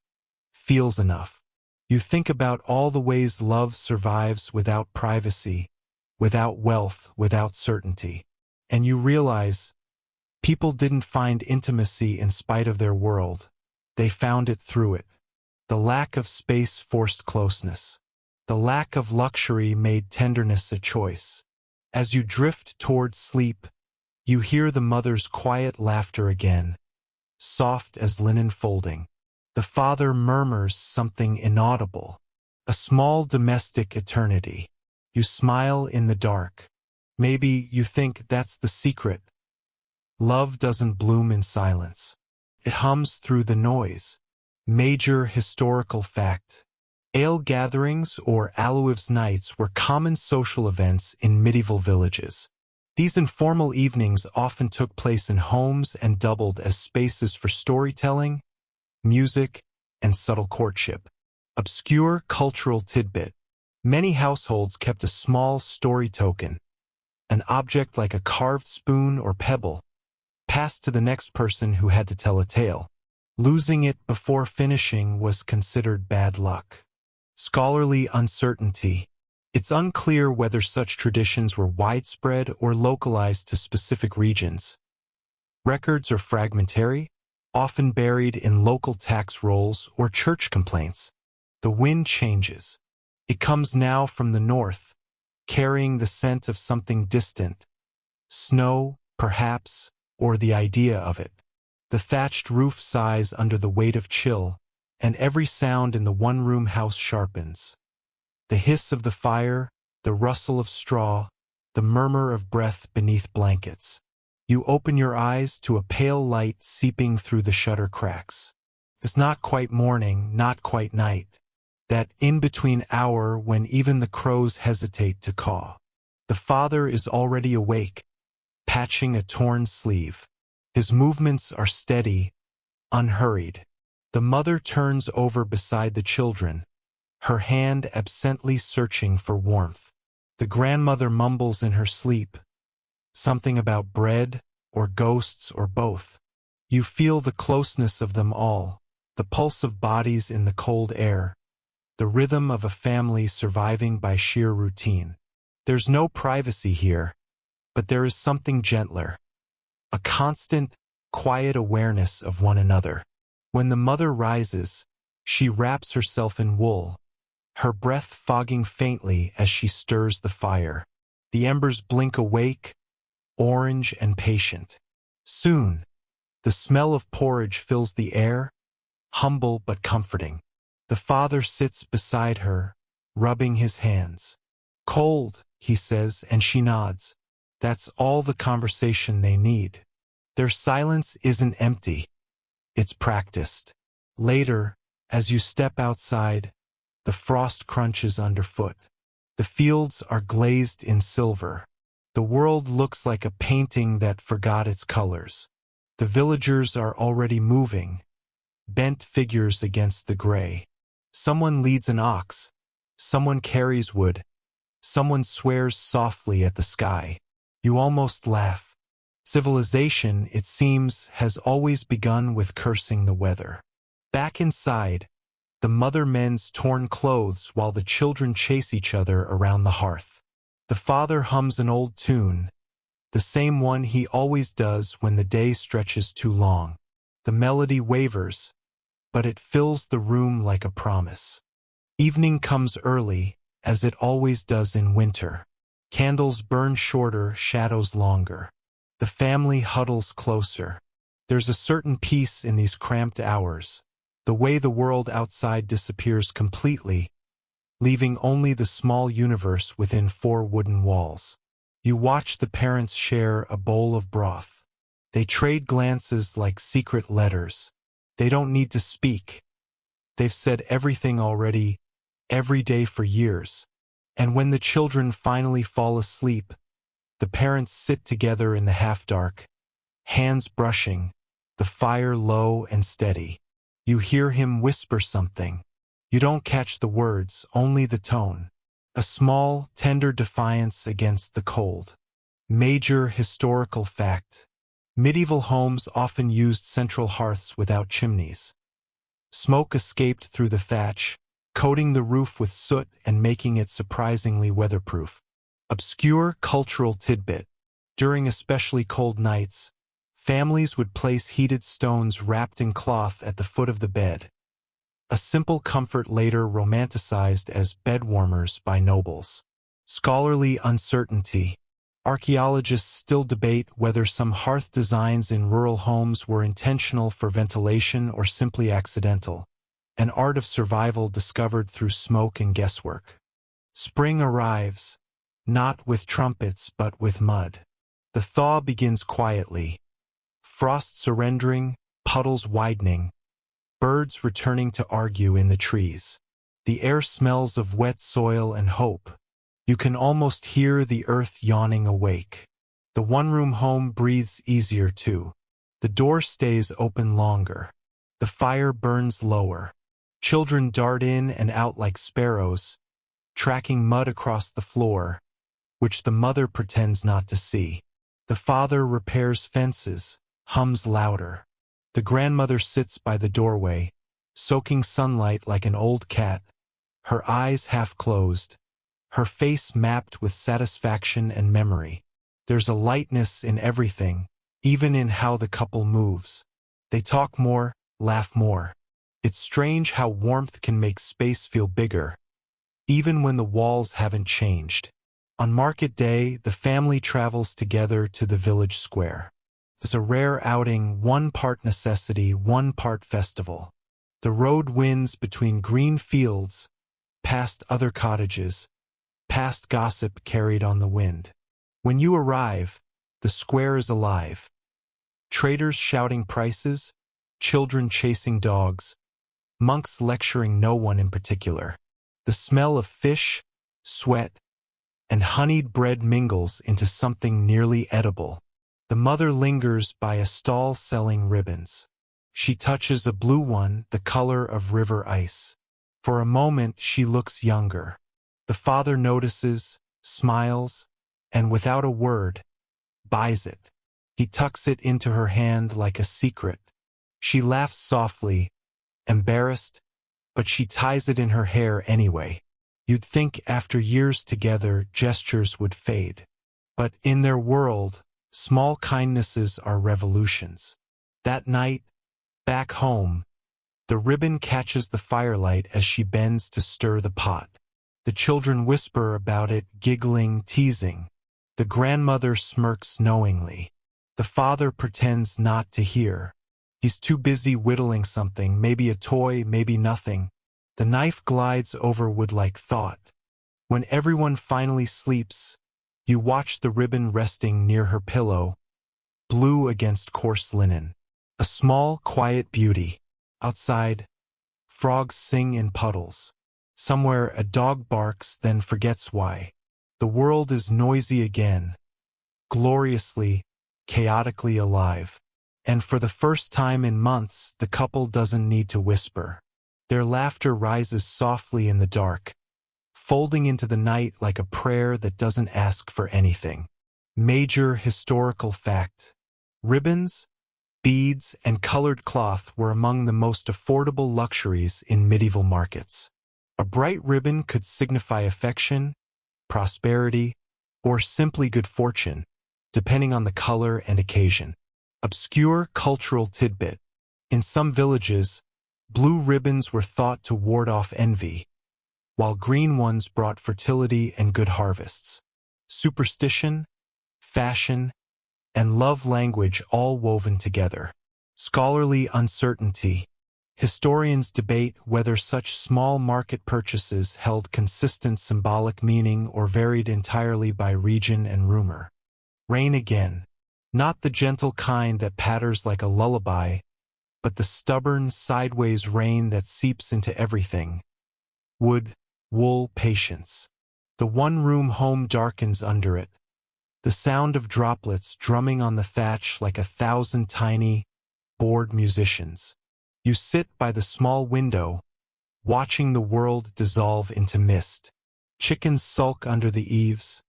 feels enough. You think about all the ways love survives without privacy, without wealth, without certainty. And you realize, people didn't find intimacy in spite of their world. They found it through it. The lack of space forced closeness. The lack of luxury made tenderness a choice. As you drift toward sleep, you hear the mother's quiet laughter again, soft as linen folding. The father murmurs something inaudible, a small domestic eternity. You smile in the dark. Maybe you think that's the secret. Love doesn't bloom in silence. It hums through the noise. Major historical fact. Ale gatherings or aloeves nights were common social events in medieval villages. These informal evenings often took place in homes and doubled as spaces for storytelling, music, and subtle courtship. Obscure cultural tidbit. Many households kept a small story token, an object like a carved spoon or pebble, passed to the next person who had to tell a tale. Losing it before finishing was considered bad luck. Scholarly uncertainty. It's unclear whether such traditions were widespread or localized to specific regions. Records are fragmentary, often buried in local tax rolls or church complaints. The wind changes. It comes now from the north, carrying the scent of something distant. Snow, perhaps, or the idea of it. The thatched roof sighs under the weight of chill, and every sound in the one-room house sharpens. The hiss of the fire, the rustle of straw, the murmur of breath beneath blankets. You open your eyes to a pale light seeping through the shutter cracks. It's not quite morning, not quite night. That in-between hour when even the crows hesitate to caw. The father is already awake, patching a torn sleeve. His movements are steady, unhurried. The mother turns over beside the children, her hand absently searching for warmth. The grandmother mumbles in her sleep, something about bread, or ghosts, or both. You feel the closeness of them all, the pulse of bodies in the cold air, the rhythm of a family surviving by sheer routine. There's no privacy here, but there is something gentler, a constant, quiet awareness of one another. When the mother rises, she wraps herself in wool, her breath fogging faintly as she stirs the fire. The embers blink awake, orange and patient. Soon, the smell of porridge fills the air, humble but comforting. The father sits beside her, rubbing his hands. "Cold," he says, and she nods. That's all the conversation they need. Their silence isn't empty. It's practiced. Later, as you step outside, the frost crunches underfoot. The fields are glazed in silver. The world looks like a painting that forgot its colors. The villagers are already moving, bent figures against the gray. Someone leads an ox. Someone carries wood. Someone swears softly at the sky. You almost laugh. Civilization, it seems, has always begun with cursing the weather. Back inside, the mother mends torn clothes while the children chase each other around the hearth. The father hums an old tune, the same one he always does when the day stretches too long. The melody wavers, but it fills the room like a promise. Evening comes early, as it always does in winter. Candles burn shorter, shadows longer. The family huddles closer. There's a certain peace in these cramped hours. The way the world outside disappears completely, leaving only the small universe within four wooden walls. You watch the parents share a bowl of broth. They trade glances like secret letters. They don't need to speak. They've said everything already, every day for years. And when the children finally fall asleep, the parents sit together in the half-dark, hands brushing, the fire low and steady. You hear him whisper something. You don't catch the words, only the tone. A small, tender defiance against the cold. Major historical fact. Medieval homes often used central hearths without chimneys. Smoke escaped through the thatch, coating the roof with soot and making it surprisingly weatherproof. Obscure cultural tidbit. During especially cold nights, families would place heated stones wrapped in cloth at the foot of the bed. A simple comfort later romanticized as bed warmers by nobles. Scholarly uncertainty. Archaeologists still debate whether some hearth designs in rural homes were intentional for ventilation or simply accidental. An art of survival discovered through smoke and guesswork. Spring arrives, not with trumpets but with mud. The thaw begins quietly. Frost surrendering, puddles widening, birds returning to argue in the trees. The air smells of wet soil and hope. You can almost hear the earth yawning awake. The one-room home breathes easier too. The door stays open longer. The fire burns lower. Children dart in and out like sparrows, tracking mud across the floor, which the mother pretends not to see. The father repairs fences, hums louder. The grandmother sits by the doorway, soaking sunlight like an old cat, her eyes half closed, her face mapped with satisfaction and memory. There's a lightness in everything, even in how the couple moves. They talk more, laugh more. It's strange how warmth can make space feel bigger, even when the walls haven't changed. On market day, the family travels together to the village square. It's a rare outing, one part necessity, one part festival. The road winds between green fields, past other cottages, past gossip carried on the wind. When you arrive, the square is alive. Traders shouting prices, children chasing dogs, monks lecturing no one in particular. The smell of fish, sweat, and honeyed bread mingles into something nearly edible. The mother lingers by a stall selling ribbons. She touches a blue one, the color of river ice. For a moment she looks younger. The father notices, smiles, and without a word, buys it. He tucks it into her hand like a secret. She laughs softly, embarrassed, but she ties it in her hair anyway. You'd think after years together gestures would fade. But in their world, small kindnesses are revolutions. That night, back home, the ribbon catches the firelight as she bends to stir the pot. The children whisper about it, giggling, teasing. The grandmother smirks knowingly. The father pretends not to hear. He's too busy whittling something, maybe a toy, maybe nothing. The knife glides over wood like thought. When everyone finally sleeps, you watch the ribbon resting near her pillow, blue against coarse linen. A small, quiet beauty. Outside, frogs sing in puddles. Somewhere a dog barks, then forgets why. The world is noisy again, gloriously, chaotically alive. And for the first time in months, the couple doesn't need to whisper. Their laughter rises softly in the dark, folding into the night like a prayer that doesn't ask for anything. Major historical fact: ribbons, beads, and colored cloth were among the most affordable luxuries in medieval markets. A bright ribbon could signify affection, prosperity, or simply good fortune, depending on the color and occasion. Obscure cultural tidbit: in some villages, blue ribbons were thought to ward off envy, while green ones brought fertility and good harvests. Superstition, fashion, and love language all woven together. Scholarly uncertainty: historians debate whether such small market purchases held consistent symbolic meaning or varied entirely by region and rumor. Rain again. Not the gentle kind that patters like a lullaby, but the stubborn, sideways rain that seeps into everything. Wood, wool, patience. The one-room home darkens under it, the sound of droplets drumming on the thatch like 1,000 tiny, bored musicians. You sit by the small window, watching the world dissolve into mist. Chickens sulk under the eaves,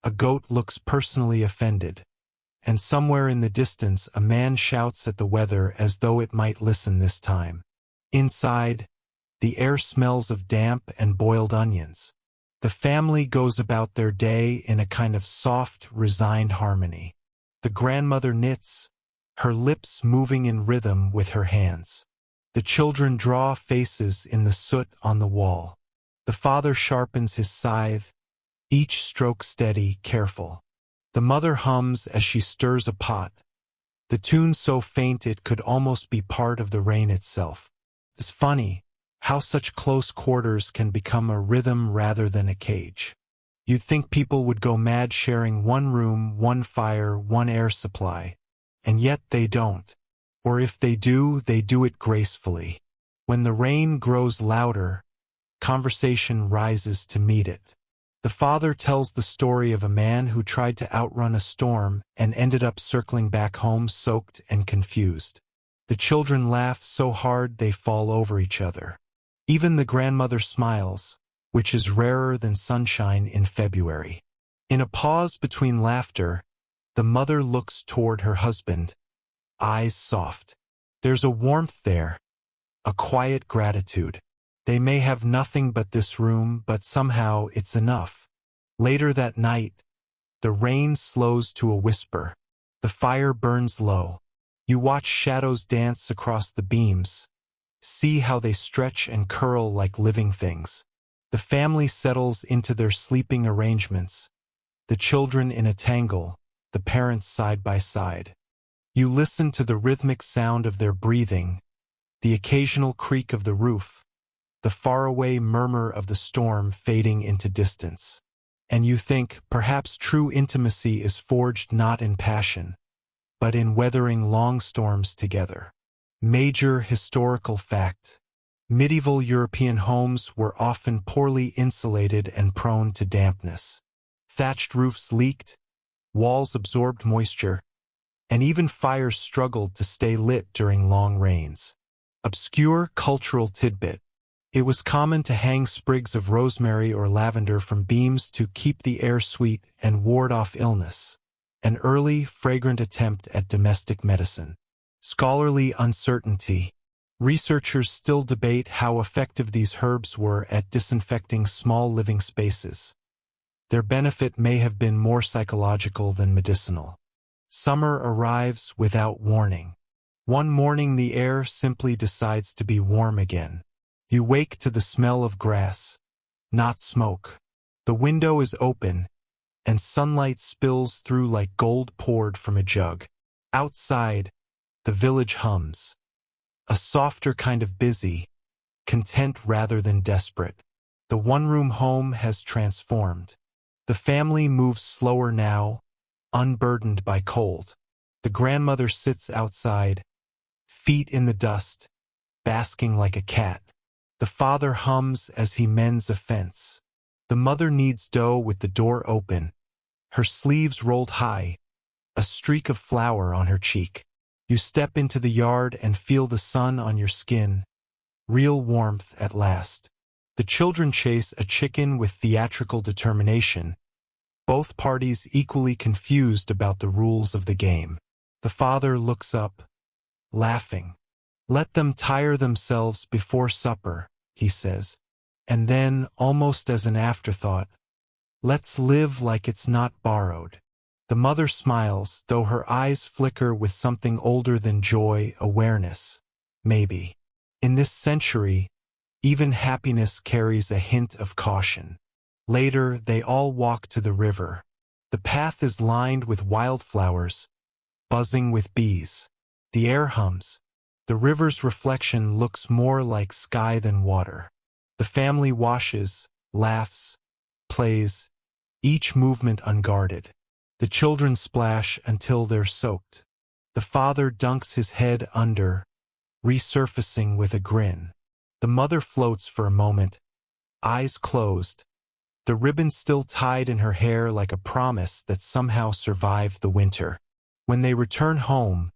a goat looks personally offended, and somewhere in the distance a man shouts at the weather as though it might listen this time. Inside, the air smells of damp and boiled onions. The family goes about their day in a kind of soft, resigned harmony. The grandmother knits, her lips moving in rhythm with her hands. The children draw faces in the soot on the wall. The father sharpens his scythe, each stroke steady, careful. The mother hums as she stirs a pot, the tune so faint it could almost be part of the rain itself. It's funny how such close quarters can become a rhythm rather than a cage. You'd think people would go mad sharing one room, one fire, one air supply, and yet they don't. Or if they do it gracefully. When the rain grows louder, conversation rises to meet it. The father tells the story of a man who tried to outrun a storm and ended up circling back home soaked and confused. The children laugh so hard they fall over each other. Even the grandmother smiles, which is rarer than sunshine in February. In a pause between laughter, the mother looks toward her husband, eyes soft. There's a warmth there, a quiet gratitude. They may have nothing but this room, but somehow it's enough. Later that night, the rain slows to a whisper. The fire burns low. You watch shadows dance across the beams. See how they stretch and curl like living things. The family settles into their sleeping arrangements, the children in a tangle, the parents side by side. You listen to the rhythmic sound of their breathing, the occasional creak of the roof, the faraway murmur of the storm fading into distance. And you think perhaps true intimacy is forged not in passion, but in weathering long storms together. Major historical fact: medieval European homes were often poorly insulated and prone to dampness. Thatched roofs leaked, walls absorbed moisture, and even fires struggled to stay lit during long rains. Obscure cultural tidbit: it was common to hang sprigs of rosemary or lavender from beams to keep the air sweet and ward off illness. An early, fragrant attempt at domestic medicine. Scholarly uncertainty: researchers still debate how effective these herbs were at disinfecting small living spaces. Their benefit may have been more psychological than medicinal. Summer arrives without warning. One morning the air simply decides to be warm again. You wake to the smell of grass, not smoke. The window is open, and sunlight spills through like gold poured from a jug. Outside, the village hums. A softer kind of busy, content rather than desperate. The one-room home has transformed. The family moves slower now, unburdened by cold. The grandmother sits outside, feet in the dust, basking like a cat. The father hums as he mends a fence. The mother kneads dough with the door open, her sleeves rolled high, a streak of flour on her cheek. You step into the yard and feel the sun on your skin, real warmth at last. The children chase a chicken with theatrical determination, both parties equally confused about the rules of the game. The father looks up, laughing. "Let them tire themselves before supper," he says. And then, almost as an afterthought, "Let's live like it's not borrowed." The mother smiles, though her eyes flicker with something older than joy, awareness. Maybe. In this century, even happiness carries a hint of caution. Later, they all walk to the river. The path is lined with wildflowers, buzzing with bees. The air hums. The river's reflection looks more like sky than water. The family washes, laughs, plays, each movement unguarded. The children splash until they're soaked. The father dunks his head under, resurfacing with a grin. The mother floats for a moment, eyes closed, the ribbon still tied in her hair like a promise that somehow survived the winter. When they return home,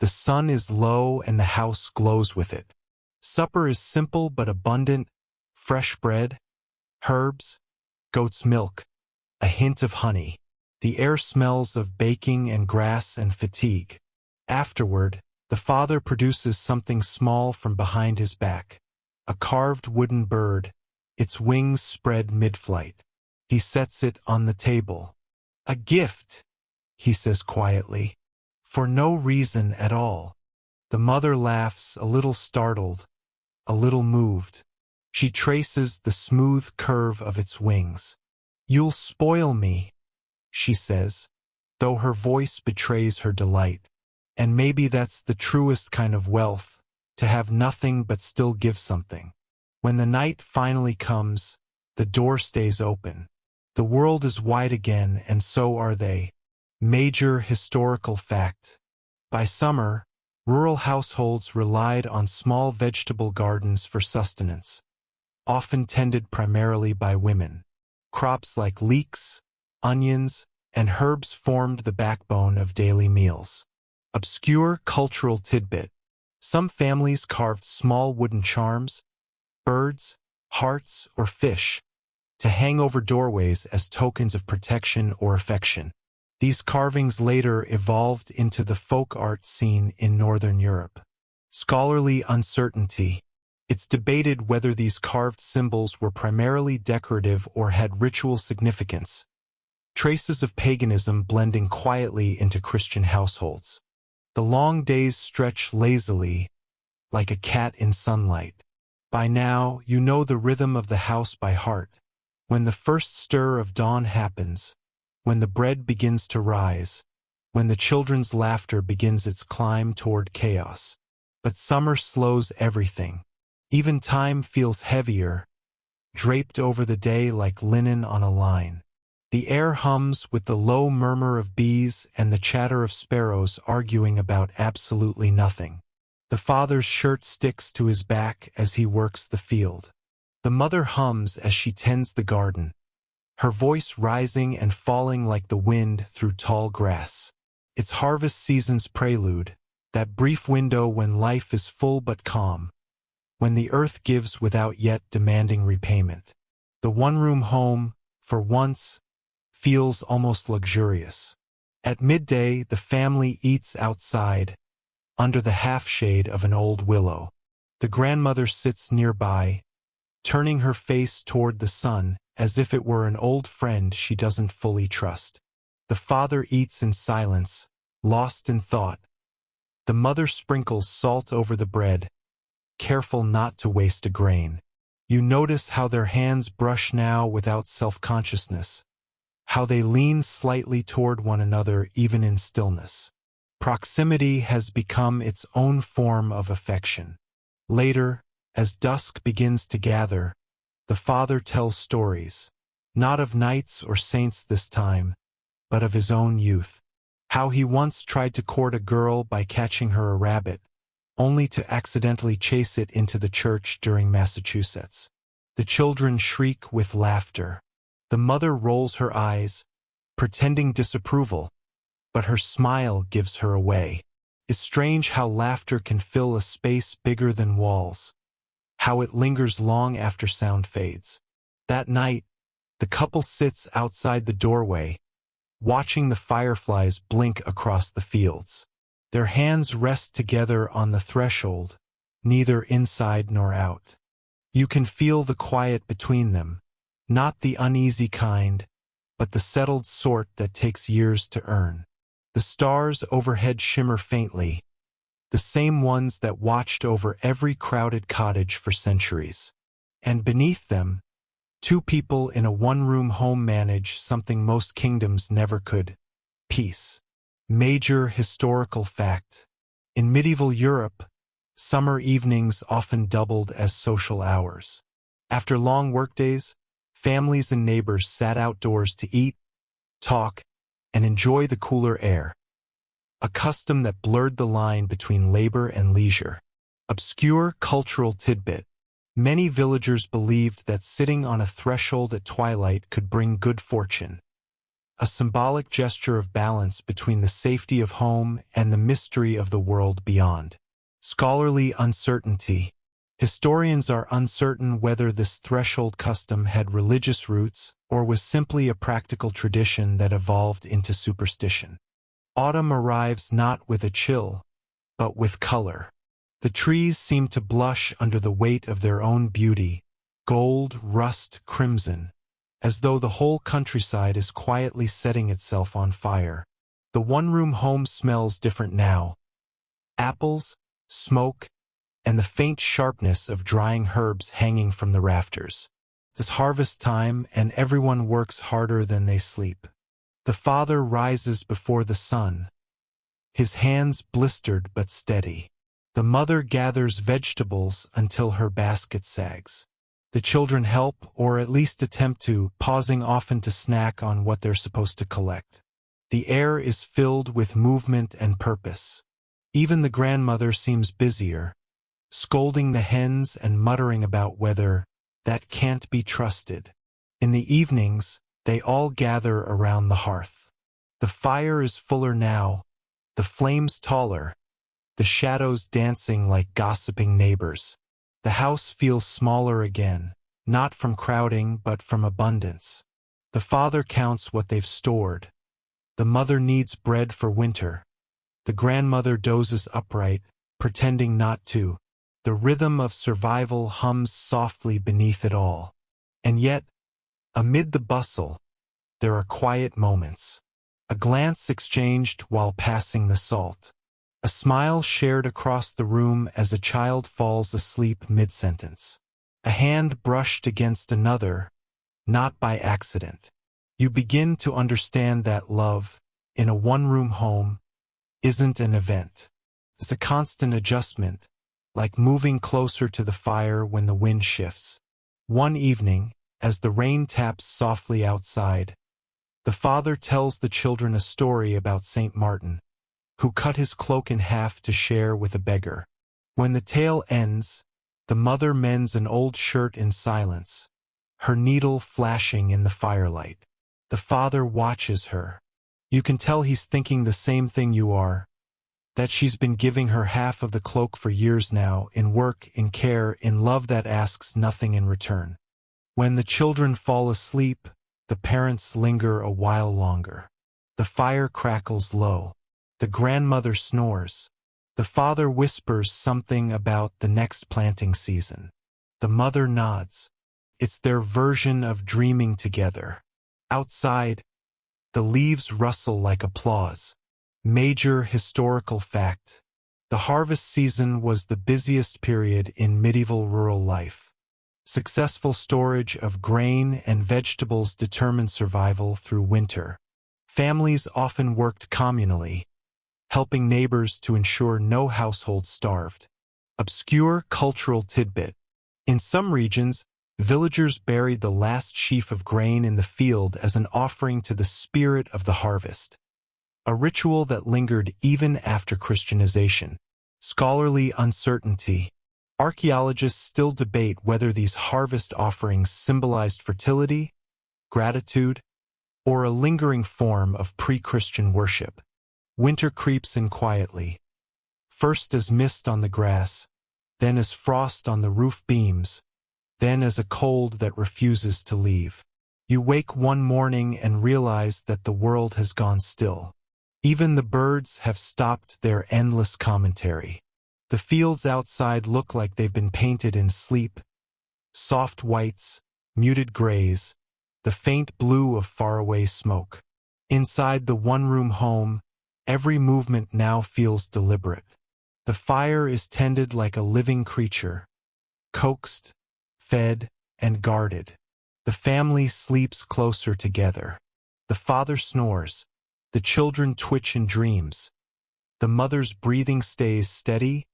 the sun is low and the house glows with it. Supper is simple but abundant: fresh bread, herbs, goat's milk, a hint of honey. The air smells of baking and grass and fatigue. Afterward, the father produces something small from behind his back, a carved wooden bird, its wings spread mid-flight. He sets it on the table. "A gift," he says quietly, "for no reason at all." The mother laughs, a little startled, a little moved. She traces the smooth curve of its wings. "You'll spoil me," she says, though her voice betrays her delight. And maybe that's the truest kind of wealth, to have nothing but still give something. When the night finally comes, the door stays open. The world is wide again, and so are they. Major historical fact. By summer, rural households relied on small vegetable gardens for sustenance, often tended primarily by women. Crops like leeks, onions, and herbs formed the backbone of daily meals. Obscure cultural tidbit. Some families carved small wooden charms, birds, hearts, or fish, to hang over doorways as tokens of protection or affection. These carvings later evolved into the folk art scene in Northern Europe. Scholarly uncertainty. It's debated whether these carved symbols were primarily decorative or had ritual significance. Traces of paganism blending quietly into Christian households. The long days stretch lazily, like a cat in sunlight. By now, you know the rhythm of the house by heart. When the first stir of dawn happens, when the bread begins to rise, when the children's laughter begins its climb toward chaos. But summer slows everything. Even time feels heavier, draped over the day like linen on a line. The air hums with the low murmur of bees and the chatter of sparrows arguing about absolutely nothing. The father's shirt sticks to his back as he works the field. The mother hums as she tends the garden, her voice rising and falling like the wind through tall grass. It's harvest season's prelude, that brief window when life is full but calm, when the earth gives without yet demanding repayment. The one-room home, for once, feels almost luxurious. At midday, the family eats outside, under the half-shade of an old willow. The grandmother sits nearby, turning her face toward the sun, as if it were an old friend she doesn't fully trust. The father eats in silence, lost in thought. The mother sprinkles salt over the bread, careful not to waste a grain. You notice how their hands brush now without self-consciousness, how they lean slightly toward one another even in stillness. Proximity has become its own form of affection. Later, as dusk begins to gather, the father tells stories, not of knights or saints this time, but of his own youth. How he once tried to court a girl by catching her a rabbit, only to accidentally chase it into the church during Massachusetts. The children shriek with laughter. The mother rolls her eyes, pretending disapproval, but her smile gives her away. It's strange how laughter can fill a space bigger than walls, how it lingers long after sound fades. That night, the couple sits outside the doorway, watching the fireflies blink across the fields. Their hands rest together on the threshold, neither inside nor out. You can feel the quiet between them, not the uneasy kind, but the settled sort that takes years to earn. The stars overhead shimmer faintly, the same ones that watched over every crowded cottage for centuries. And beneath them, two people in a one-room home manage something most kingdoms never could: peace. Major historical fact. In medieval Europe, summer evenings often doubled as social hours. After long workdays, families and neighbors sat outdoors to eat, talk, and enjoy the cooler air. A custom that blurred the line between labor and leisure. Obscure cultural tidbit. Many villagers believed that sitting on a threshold at twilight could bring good fortune. A symbolic gesture of balance between the safety of home and the mystery of the world beyond. Scholarly uncertainty. Historians are uncertain whether this threshold custom had religious roots or was simply a practical tradition that evolved into superstition. Autumn arrives not with a chill, but with color. The trees seem to blush under the weight of their own beauty, gold, rust, crimson, as though the whole countryside is quietly setting itself on fire. The one-room home smells different now. Apples, smoke, and the faint sharpness of drying herbs hanging from the rafters. It's harvest time, and everyone works harder than they sleep. The father rises before the sun, his hands blistered but steady. The mother gathers vegetables until her basket sags. The children help, or at least attempt to, pausing often to snack on what they're supposed to collect. The air is filled with movement and purpose. Even the grandmother seems busier, scolding the hens and muttering about weather that can't be trusted. In the evenings, they all gather around the hearth. The fire is fuller now, the flames taller, the shadows dancing like gossiping neighbors. The house feels smaller again, not from crowding but from abundance. The father counts what they've stored. The mother kneads bread for winter. The grandmother dozes upright, pretending not to. The rhythm of survival hums softly beneath it all. And yet, amid the bustle, there are quiet moments. A glance exchanged while passing the salt. A smile shared across the room as a child falls asleep mid-sentence. A hand brushed against another, not by accident. You begin to understand that love, in a one-room home, isn't an event. It's a constant adjustment, like moving closer to the fire when the wind shifts. One evening, as the rain taps softly outside, the father tells the children a story about Saint Martin, who cut his cloak in half to share with a beggar. When the tale ends, the mother mends an old shirt in silence, her needle flashing in the firelight. The father watches her. You can tell he's thinking the same thing you are, that she's been giving her half of the cloak for years now, in work, in care, in love that asks nothing in return. When the children fall asleep, the parents linger a while longer. The fire crackles low. The grandmother snores. The father whispers something about the next planting season. The mother nods. It's their version of dreaming together. Outside, the leaves rustle like applause. Major historical fact. The harvest season was the busiest period in medieval rural life. Successful storage of grain and vegetables determined survival through winter. Families often worked communally, helping neighbors to ensure no household starved. Obscure cultural tidbit. In some regions, villagers buried the last sheaf of grain in the field as an offering to the spirit of the harvest, a ritual that lingered even after Christianization. Scholarly uncertainty. Archaeologists still debate whether these harvest offerings symbolized fertility, gratitude, or a lingering form of pre-Christian worship. Winter creeps in quietly, first as mist on the grass, then as frost on the roof beams, then as a cold that refuses to leave. You wake one morning and realize that the world has gone still. Even the birds have stopped their endless commentary. The fields outside look like they've been painted in sleep. Soft whites, muted grays, the faint blue of faraway smoke. Inside the one-room home, every movement now feels deliberate. The fire is tended like a living creature, coaxed, fed, and guarded. The family sleeps closer together. The father snores. The children twitch in dreams. The mother's breathing stays steady,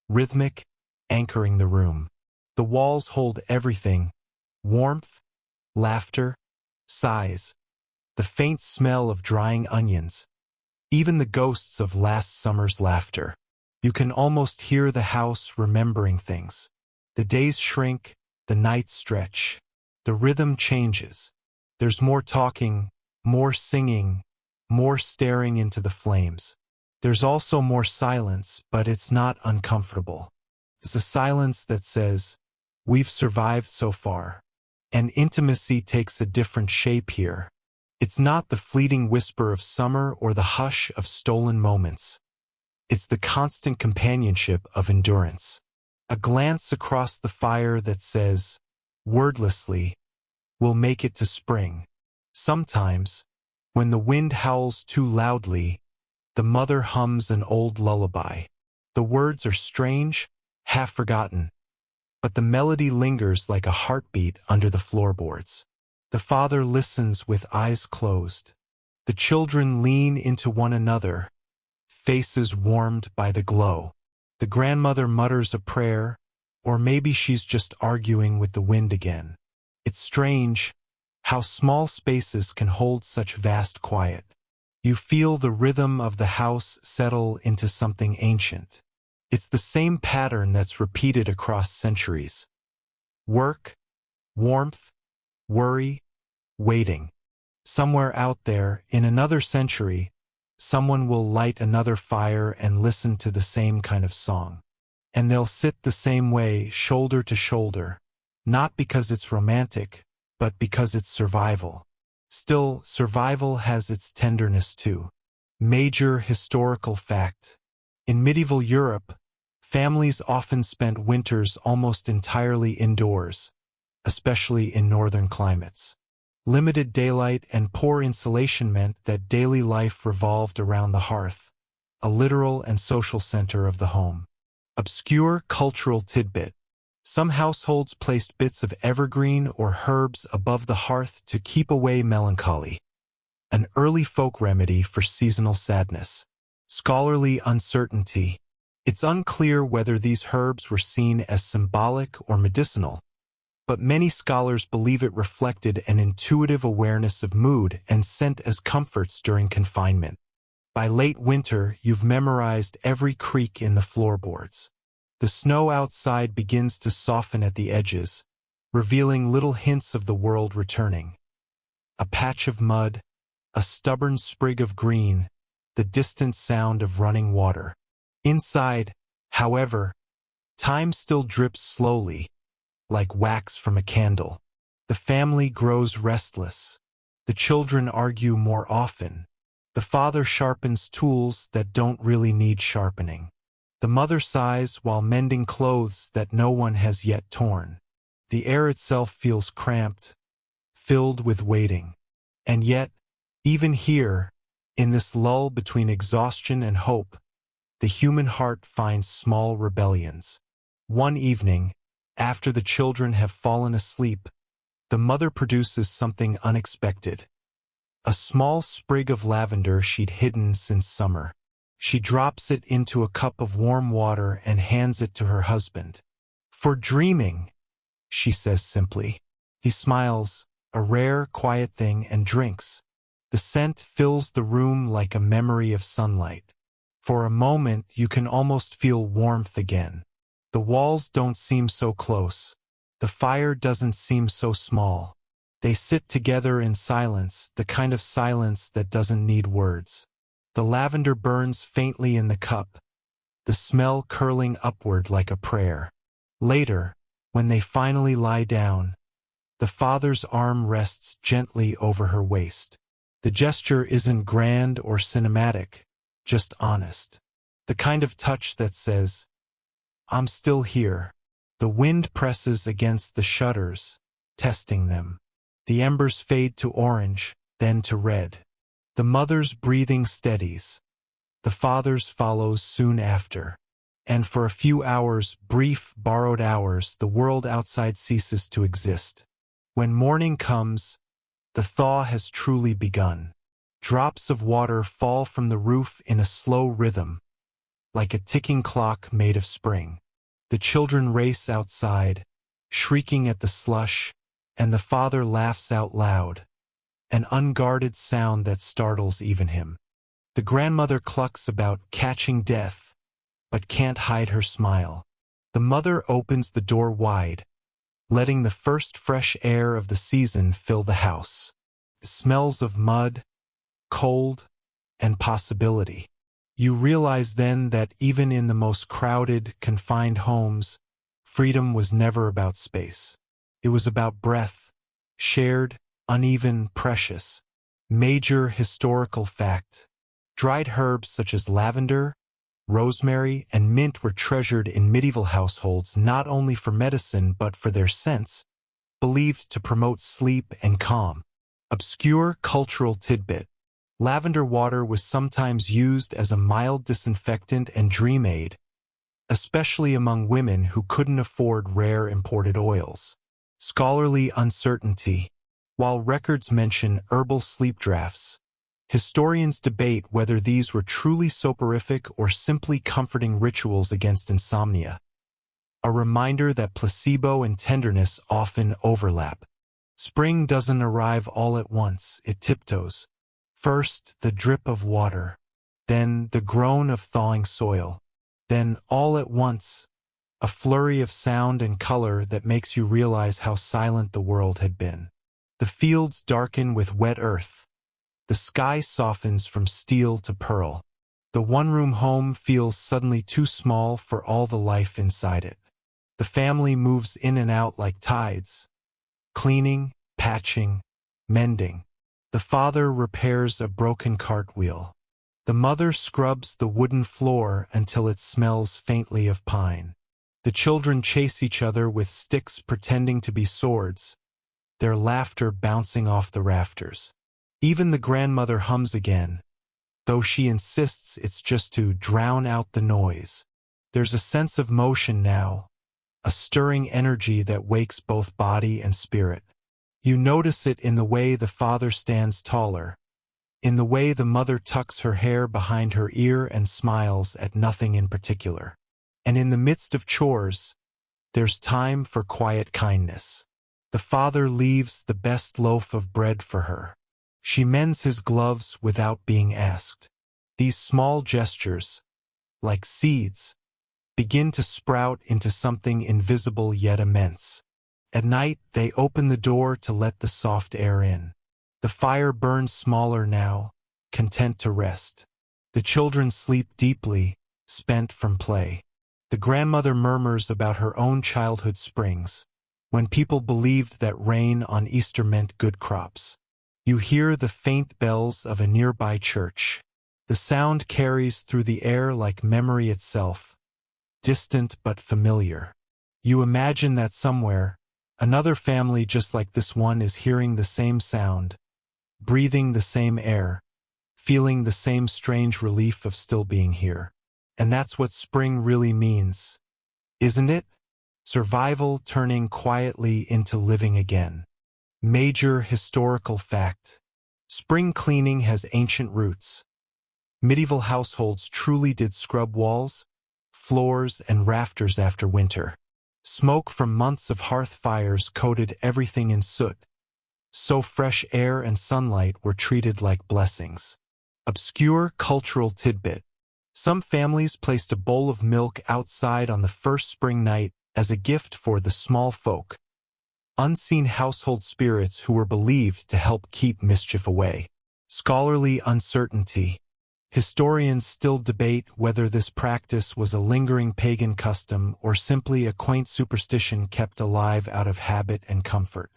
rhythmic, anchoring the room. The walls hold everything: warmth, laughter, sighs, the faint smell of drying onions, even the ghosts of last summer's laughter. You can almost hear the house remembering things. The days shrink, the nights stretch. The rhythm changes. There's more talking, more singing, more staring into the flames. There's also more silence, but it's not uncomfortable. It's a silence that says, "We've survived so far." And intimacy takes a different shape here. It's not the fleeting whisper of summer or the hush of stolen moments. It's the constant companionship of endurance. A glance across the fire that says, wordlessly, "We'll make it to spring." Sometimes, when the wind howls too loudly, the mother hums an old lullaby. The words are strange, half forgotten, but the melody lingers like a heartbeat under the floorboards. The father listens with eyes closed. The children lean into one another, faces warmed by the glow. The grandmother mutters a prayer, or maybe she's just arguing with the wind again. It's strange how small spaces can hold such vast quiet. You feel the rhythm of the house settle into something ancient. It's the same pattern that's repeated across centuries. Work, warmth, worry, waiting. Somewhere out there, in another century, someone will light another fire and listen to the same kind of song. And they'll sit the same way, shoulder to shoulder, not because it's romantic, but because it's survival. Still, survival has its tenderness too. Major historical fact. In medieval Europe, families often spent winters almost entirely indoors, especially in northern climates. Limited daylight and poor insulation meant that daily life revolved around the hearth, a literal and social center of the home. Obscure cultural tidbit. Some households placed bits of evergreen or herbs above the hearth to keep away melancholy, an early folk remedy for seasonal sadness. Scholarly uncertainty. It's unclear whether these herbs were seen as symbolic or medicinal, but many scholars believe it reflected an intuitive awareness of mood and scent as comforts during confinement. By late winter, you've memorized every creak in the floorboards. The snow outside begins to soften at the edges, revealing little hints of the world returning. A patch of mud, a stubborn sprig of green, the distant sound of running water. Inside, however, time still drips slowly, like wax from a candle. The family grows restless. The children argue more often. The father sharpens tools that don't really need sharpening. The mother sighs while mending clothes that no one has yet torn. The air itself feels cramped, filled with waiting. And yet, even here, in this lull between exhaustion and hope, the human heart finds small rebellions. One evening, after the children have fallen asleep, the mother produces something unexpected. A small sprig of lavender she'd hidden since summer. She drops it into a cup of warm water and hands it to her husband. "For dreaming," she says simply. He smiles, a rare, quiet thing, and drinks. The scent fills the room like a memory of sunlight. For a moment, you can almost feel warmth again. The walls don't seem so close. The fire doesn't seem so small. They sit together in silence, the kind of silence that doesn't need words. The lavender burns faintly in the cup, the smell curling upward like a prayer. Later, when they finally lie down, the father's arm rests gently over her waist. The gesture isn't grand or cinematic, just honest. The kind of touch that says, "I'm still here." The wind presses against the shutters, testing them. The embers fade to orange, then to red. The mother's breathing steadies. The father's follows soon after. And for a few hours, brief, borrowed hours, the world outside ceases to exist. When morning comes, the thaw has truly begun. Drops of water fall from the roof in a slow rhythm, like a ticking clock made of spring. The children race outside, shrieking at the slush, and the father laughs out loud, an unguarded sound that startles even him. The grandmother clucks about catching death, but can't hide her smile. The mother opens the door wide, letting the first fresh air of the season fill the house. The smells of mud, cold, and possibility. You realize then that even in the most crowded, confined homes, freedom was never about space. It was about breath, shared, uneven, precious. Major historical fact. Dried herbs such as lavender, rosemary, and mint were treasured in medieval households not only for medicine but for their scents, believed to promote sleep and calm. Obscure cultural tidbit. Lavender water was sometimes used as a mild disinfectant and dream aid, especially among women who couldn't afford rare imported oils. Scholarly uncertainty. While records mention herbal sleep drafts, historians debate whether these were truly soporific or simply comforting rituals against insomnia. A reminder that placebo and tenderness often overlap. Spring doesn't arrive all at once, it tiptoes. First, the drip of water, then the groan of thawing soil, then all at once, a flurry of sound and color that makes you realize how silent the world had been. The fields darken with wet earth. The sky softens from steel to pearl. The one-room home feels suddenly too small for all the life inside it. The family moves in and out like tides, cleaning, patching, mending. The father repairs a broken cartwheel. The mother scrubs the wooden floor until it smells faintly of pine. The children chase each other with sticks pretending to be swords, their laughter bouncing off the rafters. Even the grandmother hums again, though she insists it's just to drown out the noise. There's a sense of motion now, a stirring energy that wakes both body and spirit. You notice it in the way the father stands taller, in the way the mother tucks her hair behind her ear and smiles at nothing in particular. And in the midst of chores, there's time for quiet kindness. The father leaves the best loaf of bread for her. She mends his gloves without being asked. These small gestures, like seeds, begin to sprout into something invisible yet immense. At night, they open the door to let the soft air in. The fire burns smaller now, content to rest. The children sleep deeply, spent from play. The grandmother murmurs about her own childhood springs, when people believed that rain on Easter meant good crops. You hear the faint bells of a nearby church. The sound carries through the air like memory itself, distant but familiar. You imagine that somewhere, another family just like this one is hearing the same sound, breathing the same air, feeling the same strange relief of still being here. And that's what spring really means, isn't it? Survival turning quietly into living again. Major historical fact. Spring cleaning has ancient roots. Medieval households truly did scrub walls, floors, and rafters after winter. Smoke from months of hearth fires coated everything in soot, so fresh air and sunlight were treated like blessings. Obscure cultural tidbit. Some families placed a bowl of milk outside on the first spring night as a gift for the small folk, unseen household spirits who were believed to help keep mischief away. Scholarly uncertainty. Historians still debate whether this practice was a lingering pagan custom or simply a quaint superstition kept alive out of habit and comfort.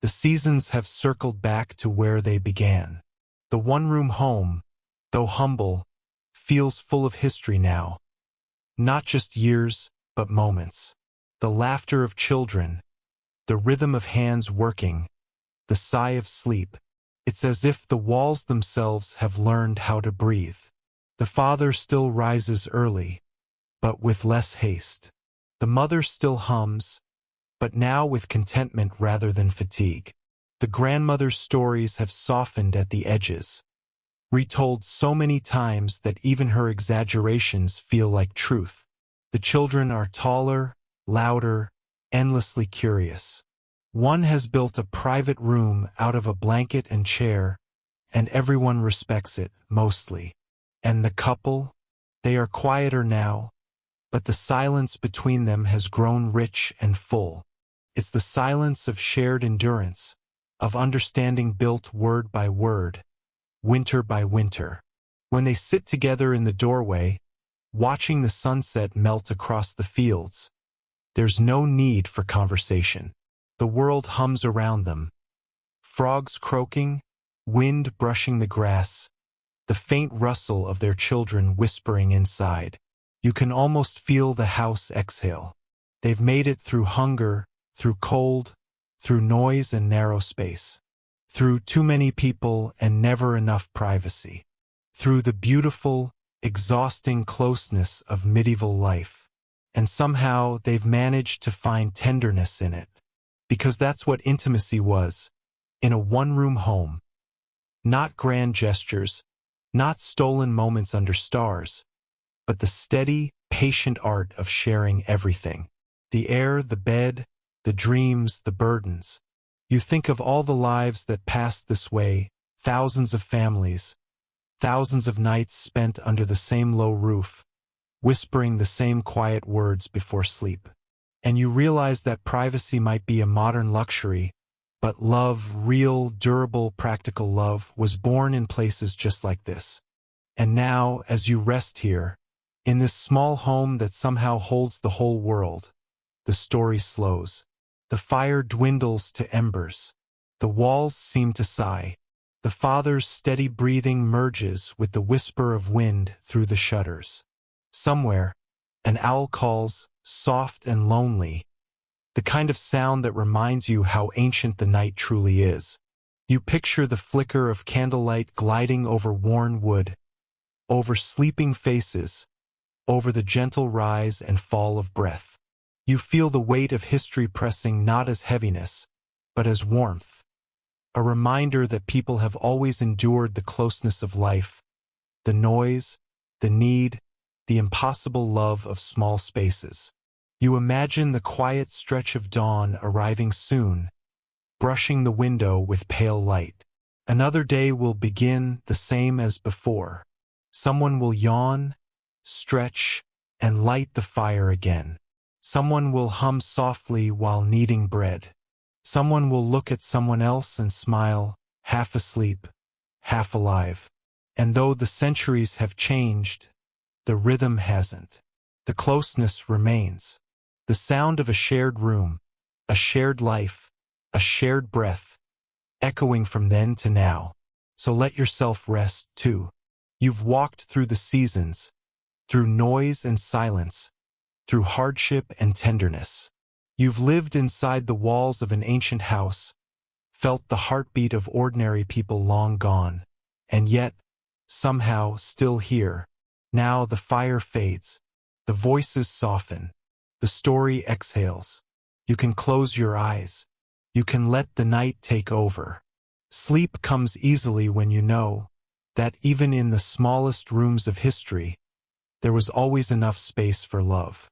The seasons have circled back to where they began. The one-room home, though humble, feels full of history now. Not just years, but moments. The laughter of children, the rhythm of hands working, the sigh of sleep. It's as if the walls themselves have learned how to breathe. The father still rises early, but with less haste. The mother still hums, but now with contentment rather than fatigue. The grandmother's stories have softened at the edges, retold so many times that even her exaggerations feel like truth. The children are taller, louder, endlessly curious. One has built a private room out of a blanket and chair, and everyone respects it, mostly. And the couple? They are quieter now, but the silence between them has grown rich and full. It's the silence of shared endurance, of understanding built word by word, winter by winter. When they sit together in the doorway, watching the sunset melt across the fields, there's no need for conversation. The world hums around them. Frogs croaking, wind brushing the grass, the faint rustle of their children whispering inside. You can almost feel the house exhale. They've made it through hunger, through cold, through noise and narrow space, through too many people and never enough privacy, through the beautiful, exhausting closeness of medieval life. And somehow they've managed to find tenderness in it. Because that's what intimacy was, in a one-room home. Not grand gestures, not stolen moments under stars, but the steady, patient art of sharing everything. The air, the bed, the dreams, the burdens. You think of all the lives that passed this way, thousands of families, thousands of nights spent under the same low roof, whispering the same quiet words before sleep. And you realize that privacy might be a modern luxury, but love, real, durable, practical love, was born in places just like this. And now, as you rest here, in this small home that somehow holds the whole world, the story slows. The fire dwindles to embers. The walls seem to sigh. The father's steady breathing merges with the whisper of wind through the shutters. Somewhere, an owl calls, soft and lonely, the kind of sound that reminds you how ancient the night truly is. You picture the flicker of candlelight gliding over worn wood, over sleeping faces, over the gentle rise and fall of breath. You feel the weight of history pressing not as heaviness, but as warmth, a reminder that people have always endured the closeness of life, the noise, the need, the impossible love of small spaces. You imagine the quiet stretch of dawn arriving soon, brushing the window with pale light. Another day will begin the same as before. Someone will yawn, stretch, and light the fire again. Someone will hum softly while kneading bread. Someone will look at someone else and smile, half asleep, half alive. And though the centuries have changed, the rhythm hasn't. The closeness remains. The sound of a shared room, a shared life, a shared breath, echoing from then to now. So let yourself rest, too. You've walked through the seasons, through noise and silence, through hardship and tenderness. You've lived inside the walls of an ancient house, felt the heartbeat of ordinary people long gone, and yet, somehow, still here. Now the fire fades, the voices soften, the story exhales. You can close your eyes. You can let the night take over. Sleep comes easily when you know that even in the smallest rooms of history, there was always enough space for love.